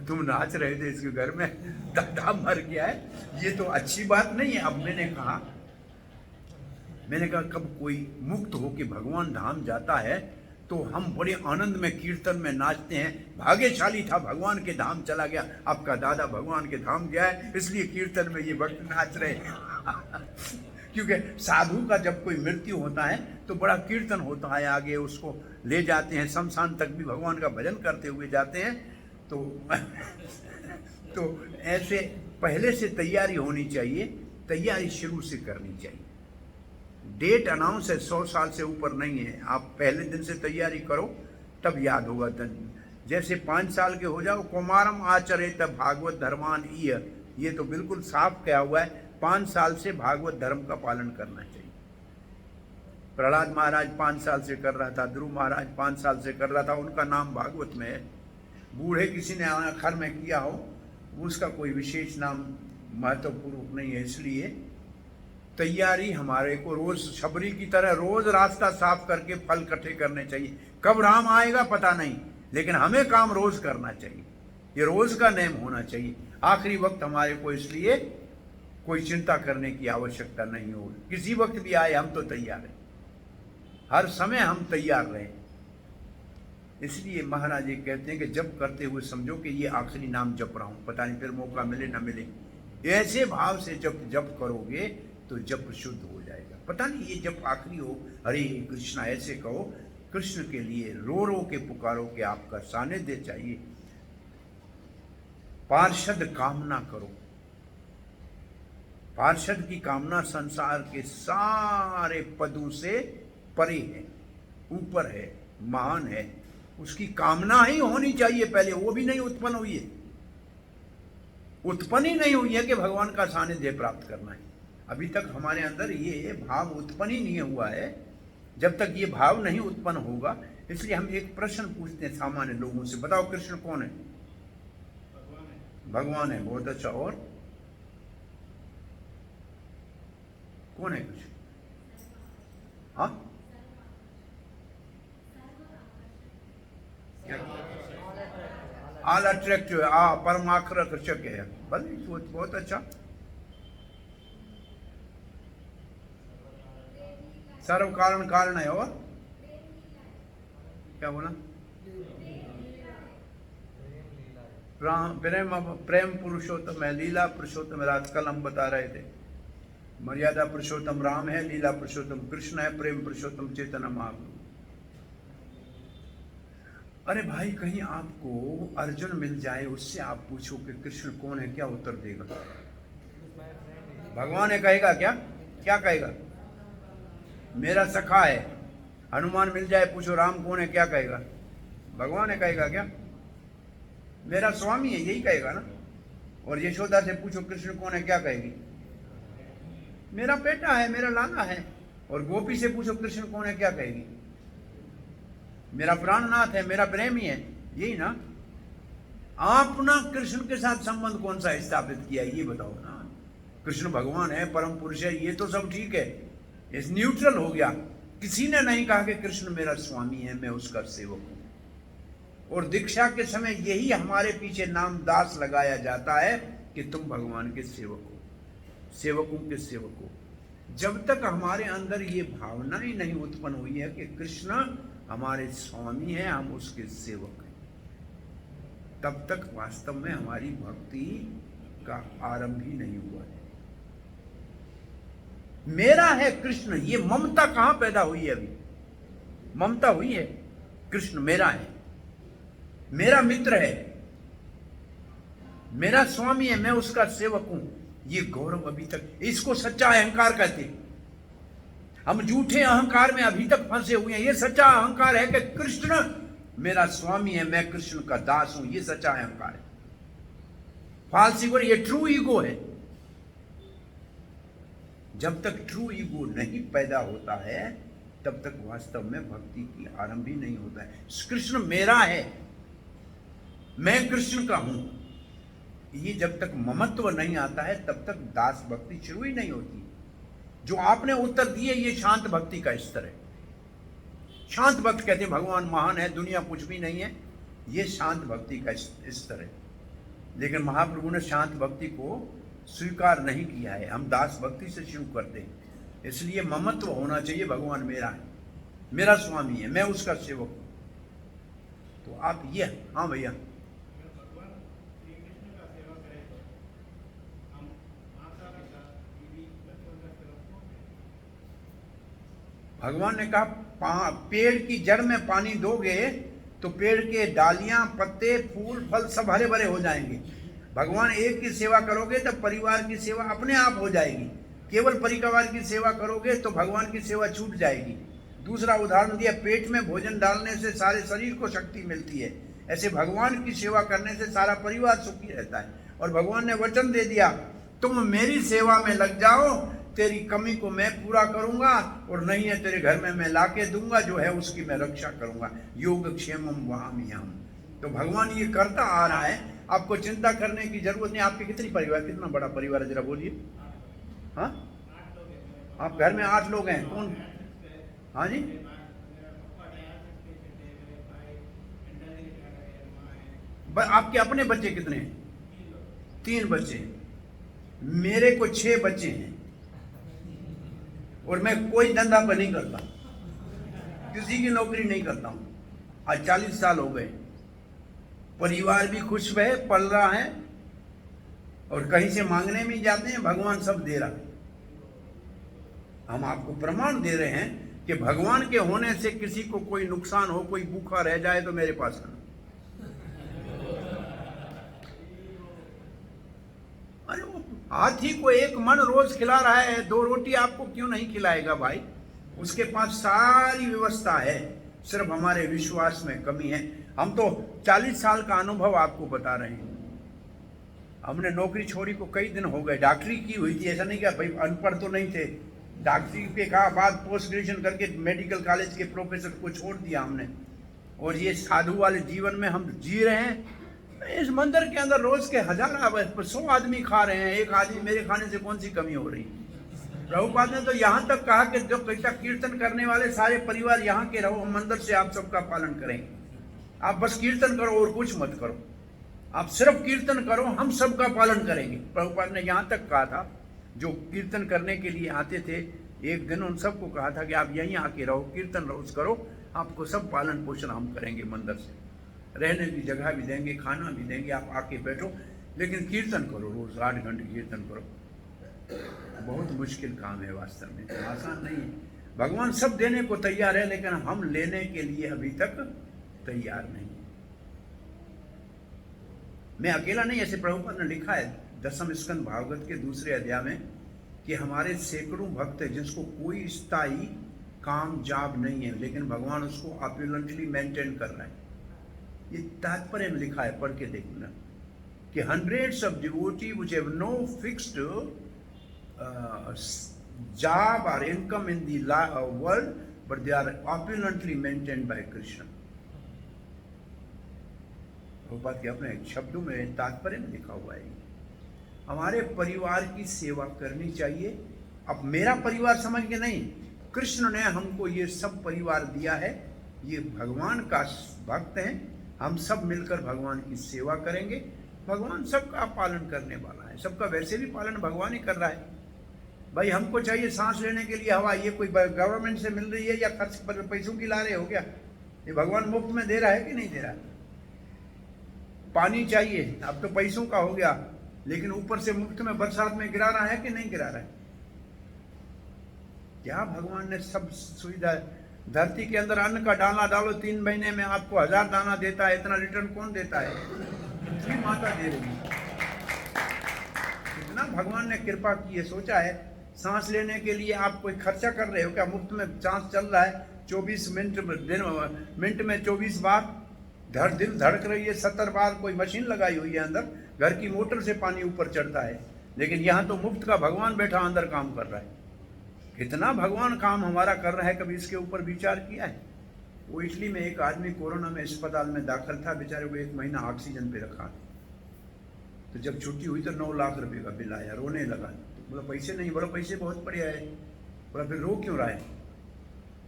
तुम नाच रहे थे इसके घर में, दादा मर गया है, ये तो अच्छी बात नहीं है। अब मैंने कहा कब कोई मुक्त होके भगवान धाम जाता है तो हम बड़े आनंद में कीर्तन में नाचते हैं, भाग्यशाली था भगवान के धाम चला गया। आपका दादा भगवान के धाम गया है, इसलिए कीर्तन में ये भक्त नाच रहे हैं। क्योंकि साधु का जब कोई मृत्यु होता है तो बड़ा कीर्तन होता है, आगे उसको ले जाते हैं, शमशान तक भी भगवान का भजन करते हुए जाते हैं। तो ऐसे पहले से तैयारी होनी चाहिए, तैयारी शुरू से करनी चाहिए। डेट अनाउंस है, 100 साल से ऊपर नहीं है। आप पहले दिन से तैयारी करो, तब याद होगा। जैसे 5 साल के हो जाओ, कुमारम आचरे तब भागवत धर्मान ये तो बिल्कुल साफ कहा हुआ है, 5 साल से भागवत धर्म का पालन करना चाहिए। प्रहलाद महाराज 5 साल से कर रहा था, ध्रुव महाराज 5 साल से कर रहा था, उनका नाम भागवत में है। बूढ़े किसी ने आखिर में किया हो, उसका कोई विशेष नाम महत्वपूर्ण नहीं है। इसलिए तैयारी हमारे को रोज शबरी की तरह रोज रास्ता साफ करके फल इकट्ठे करने चाहिए। कब राम आएगा पता नहीं, लेकिन हमें काम रोज करना चाहिए, ये रोज का नियम होना चाहिए। आखिरी वक्त हमारे को इसलिए कोई चिंता करने की आवश्यकता नहीं हो, किसी वक्त भी आए हम तो तैयार हैं, हर समय हम तैयार रहें। इसलिए महाराज ये कहते हैं कि जप करते हुए समझो कि ये आखिरी नाम जप रहा हूँ, पता नहीं फिर मौका मिले ना मिले। ऐसे भाव से जप करोगे तो जप शुद्ध हो जाएगा। पता नहीं ये जप आखिरी हो, हरे कृष्णा ऐसे कहो, कृष्ण के लिए रो रो के पुकारो कि आपका सानिध्य चाहिए। पार्षद कामना करो, पार्षद की कामना संसार के सारे पदों से परे है, ऊपर है, महान है। उसकी कामना ही होनी चाहिए पहले, वो भी नहीं उत्पन्न हुई है, उत्पन्न ही नहीं हुई है कि भगवान का सानिध्य प्राप्त करना है। अभी तक हमारे अंदर ये भाव उत्पन्न ही नहीं हुआ है। जब तक ये भाव नहीं उत्पन्न होगा, इसलिए हम एक प्रश्न पूछते हैं सामान्य लोगों से, बताओ कृष्ण कौन है? भगवान है। बहुत अच्छा, और कौन है कृष्ण? हाँ, ऑल अट्रैक्टिव, परमाकर्षक है। भले बहुत अच्छा। सर्व कारण कारण है। और क्या बोला? प्रेम पुरुषोत्तम है, लीला पुरुषोत्तम है। कल हम बता रहे थे, मर्यादा पुरुषोत्तम राम है, लीला पुरुषोत्तम कृष्ण है, प्रेम पुरुषोत्तम चैतन्य महाप्रभु। अरे भाई, कहीं आपको अर्जुन मिल जाए, उससे आप पूछो कि कृष्ण कौन है, क्या उत्तर देगा? भगवान है कहेगा क्या? क्या कहेगा? मेरा सखा है। हनुमान मिल जाए, पूछो राम कौन है, क्या कहेगा? भगवान है कहेगा क्या? मेरा स्वामी है, यही कहेगा ना। और यशोदा से पूछो कृष्ण कौन है, क्या कहेगी? मेरा बेटा है, मेरा लाला है। और गोपी से पूछो कृष्ण कौन है, क्या कहेगी? मेरा प्राणनाथ है, मेरा प्रेमी है, यही ना। आपने कृष्ण के साथ संबंध कौन सा स्थापित किया, ये बताओ ना। कृष्ण भगवान है, परम पुरुष है, ये तो सब ठीक है, इस न्यूट्रल हो गया। किसी ने नहीं कहा कि कृष्ण मेरा स्वामी है, मैं उसका सेवक हूं। और दीक्षा के समय यही हमारे पीछे नाम दास लगाया जाता है कि तुम भगवान के सेवक हो, सेवकों के सेवक हो। जब तक हमारे अंदर ये भावना ही नहीं उत्पन्न हुई है कि कृष्ण हमारे स्वामी है, हम उसके सेवक हैं, तब तक वास्तव में हमारी भक्ति का आरंभ ही नहीं हुआ है। मेरा है कृष्ण, ये ममता कहां पैदा हुई है? अभी ममता हुई है? कृष्ण मेरा है, मेरा मित्र है, मेरा स्वामी है, मैं उसका सेवक हूं। ये गौरव अभी तक, इसको सच्चा अहंकार कहते हैं। हम झूठे अहंकार में अभी तक फंसे हुए हैं। ये सच्चा अहंकार है कि कृष्ण मेरा स्वामी है, मैं कृष्ण का दास हूं। ये सच्चा अहंकार है। फॉल्स ईगो, ये ट्रू ईगो है। जब तक ट्रू ईगो नहीं पैदा होता है तब तक वास्तव में भक्ति की आरंभ ही नहीं होता है। कृष्ण मेरा है, मैं कृष्ण का हूं, ये जब तक ममत्व नहीं आता है तब तक दास भक्ति शुरू ही नहीं होती। जो आपने उत्तर दिए ये शांत भक्ति का स्तर है। शांत भक्त कहते हैं भगवान महान है, दुनिया कुछ भी नहीं है, ये शांत भक्ति का स्तर है। लेकिन महाप्रभु ने शांत भक्ति को स्वीकार नहीं किया है। हम दास भक्ति से शुरू करते हैं। इसलिए ममत्व होना चाहिए, भगवान मेरा है, मेरा स्वामी है, मैं उसका सेवक हूं। तो आप ये, हाँ भैया, भगवान ने कहा पेड़ की जड़ में पानी दोगे तो पेड़ के डालियां, पत्ते, फूल, फल सब हरे भरे हो जाएंगे। भगवान एक की सेवा करोगे तो परिवार की सेवा अपने आप हो जाएगी। केवल परिवार की सेवा करोगे तो भगवान की सेवा छूट जाएगी। दूसरा उदाहरण दिया, पेट में भोजन डालने से सारे शरीर को शक्ति मिलती है, ऐसे भगवान की सेवा करने से सारा परिवार सुखी रहता है। और भगवान ने वचन दे दिया, तुम मेरी सेवा में लग जाओ, तेरी कमी को मैं पूरा करूंगा, और नहीं है तेरे घर में मैं लाके दूंगा, जो है उसकी मैं रक्षा करूंगा। योग क्षेमम वहाम्यहम्। तो भगवान ये करता आ रहा है, आपको चिंता करने की जरूरत नहीं। आपके कितनी परिवार, कितना बड़ा परिवार है जरा बोलिए? हाँ, आप घर में 8 लोग हैं। कौन? हाँ जी, आपके अपने बच्चे कितने हैं? 3 बच्चे। मेरे को 6 बच्चे हैं और मैं कोई धंधा पर नहीं करता, किसी की नौकरी नहीं करता हूं। आज 40 साल हो गए। परिवार भी खुश है, पल रहा है, और कहीं से मांगने में जाते हैं, भगवान सब दे रहा है। हम आपको प्रमाण दे रहे हैं कि भगवान के होने से किसी को कोई नुकसान हो, कोई भूखा रह जाए तो मेरे पास आना। अरे वो हाथी को 1 मन रोज खिला रहा है, 2 रोटी आपको क्यों नहीं खिलाएगा भाई? उसके पास सारी व्यवस्था है, सिर्फ हमारे विश्वास में कमी है। हम तो 40 साल का अनुभव आपको बता रहे हैं। हमने नौकरी छोड़ी को कई दिन हो गए। डॉक्टरी की हुई थी, ऐसा नहीं कि भाई अनपढ़ तो नहीं थे। डॉक्टरी पे का बाद पोस्ट ग्रेजुएशन करके मेडिकल कॉलेज के प्रोफेसर को छोड़ दिया हमने, और ये साधु वाले जीवन में हम जी रहे हैं। इस मंदिर के अंदर रोज के 100 आदमी खा रहे हैं, एक आदमी मेरे खाने से कौन सी कमी हो रही? प्रभुपाद ने तो यहाँ तक कहा कि जो कीर्तन करने वाले सारे परिवार यहाँ के रहो, मंदिर से आप सबका पालन करेंगे। आप बस कीर्तन करो और कुछ मत करो, आप सिर्फ कीर्तन करो, हम सबका पालन करेंगे। प्रभुपाद ने यहाँ तक कहा था, जो कीर्तन करने के लिए आते थे, एक दिन उन सबको कहा था कि आप यहीं आके रहो, कीर्तन रोज करो, आपको सब पालन पोषण हम करेंगे, मंदिर से रहने की जगह भी देंगे, खाना भी देंगे, आप आके बैठो, लेकिन कीर्तन करो, रोज 8 घंटे कीर्तन करो। बहुत मुश्किल काम है, वास्तव में आसान नहीं है। भगवान सब देने को तैयार है, लेकिन हम लेने के लिए अभी तक तैयार नहीं। मैं अकेला नहीं, ऐसे प्रभुपाद ने लिखा है 10वें स्कंद भागवत के 2 अध्याय में कि हमारे सैकड़ों भक्त है जिसको कोई स्थायी काम जाब नहीं है, लेकिन भगवान उसको ऑपुलेंटली मेंटेन कर रहा है। ये तात्पर्य में लिखा है, पढ़ के देखना कि hundreds of devotees which have no fixed job or income in the world, but they are opulently maintained by Krishna. Prabhupada के अपने शब्दों में तात्पर्य में लिखा हुआ है। हमारे परिवार की सेवा करनी चाहिए। अब मेरा परिवार समझ के नहीं, कृष्ण ने हमको ये सब परिवार दिया है, ये भगवान का भक्त हैं, हम सब मिलकर भगवान की सेवा करेंगे। भगवान सबका पालन करने वाला है, सबका वैसे भी पालन भगवान ही कर रहा है। भाई हमको चाहिए सांस लेने के लिए हवा, ये कोई गवर्नमेंट से मिल रही है या खर्च पैसों की ला रहे हो क्या? ये भगवान मुफ्त में दे रहा है कि नहीं दे रहा है? पानी चाहिए, अब तो पैसों का हो गया, लेकिन ऊपर से मुफ्त में बरसात में गिरा रहा है कि नहीं गिरा रहा है? क्या भगवान ने सब सुविधा, धरती के अंदर अन्न का दाना डालो 3 महीने में आपको 1000 दाना देता है, इतना रिटर्न कौन देता है? पृथ्वी माता दे रही है। इतना भगवान ने कृपा की है। सोचा है सांस लेने के लिए आप कोई खर्चा कर रहे हो क्या? मुफ्त में सांस चल रहा है 24 मिनट में 24 बार दिल धड़क रही है, 70 बार कोई मशीन लगाई हुई है अंदर, घर की मोटर से पानी ऊपर चढ़ता है। लेकिन यहाँ तो मुफ्त का भगवान बैठा अंदर काम कर रहा है। कितना भगवान काम हमारा कर रहा है, कभी इसके ऊपर विचार किया है? वो इटली में एक आदमी कोरोना में अस्पताल में दाखिल था, बेचारे को 1 महीना ऑक्सीजन पे रखा। तो जब छुट्टी हुई तो 9 लाख रुपए का बिल आया, रोने लगा। तो बोला पैसे नहीं, बोला पैसे बहुत बढ़िया है। बोला फिर रो क्यों रहा है?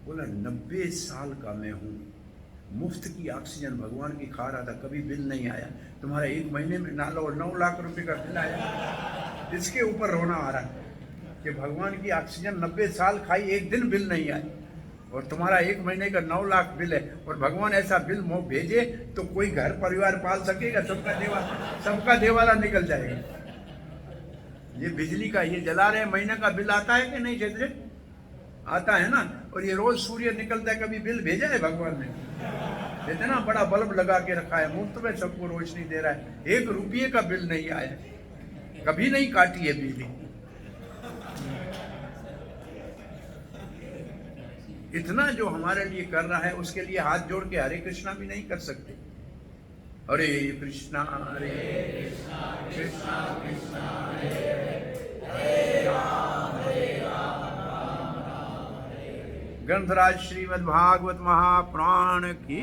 बोला 90 साल का मैं हूँ, मुफ्त की ऑक्सीजन भगवान की खा रहा था, कभी बिल नहीं आया। तुम्हारा 1 महीने में 9 लाख रुपए का बिल आया, इसके ऊपर रोना आ रहा है कि भगवान की ऑक्सीजन 90 साल खाई, 1 दिन बिल नहीं आए, और तुम्हारा 1 महीने का 9 लाख बिल है। और भगवान ऐसा बिल भेजे तो कोई घर परिवार पाल सकेगा? सबका देवाला निकल जाएगा। ये बिजली का ये जला रहे महीने का बिल आता है कि नहीं क्षेत्र? आता है ना। और ये रोज सूर्य निकलता है, कभी बिल भेजा है भगवान ने? इतना बड़ा बल्ब लगा के रखा है, मुफ्त में सबको रोशनी दे रहा है, 1 रुपये का बिल नहीं आया, कभी नहीं काटी है बिजली। इतना जो हमारे लिए कर रहा है, उसके लिए हाथ जोड़ के हरे कृष्णा भी नहीं कर सकते? हरे कृष्णा कृष्णा कृष्णा हरे राम ग्रंथराज श्रीमद् भागवत महापुराण की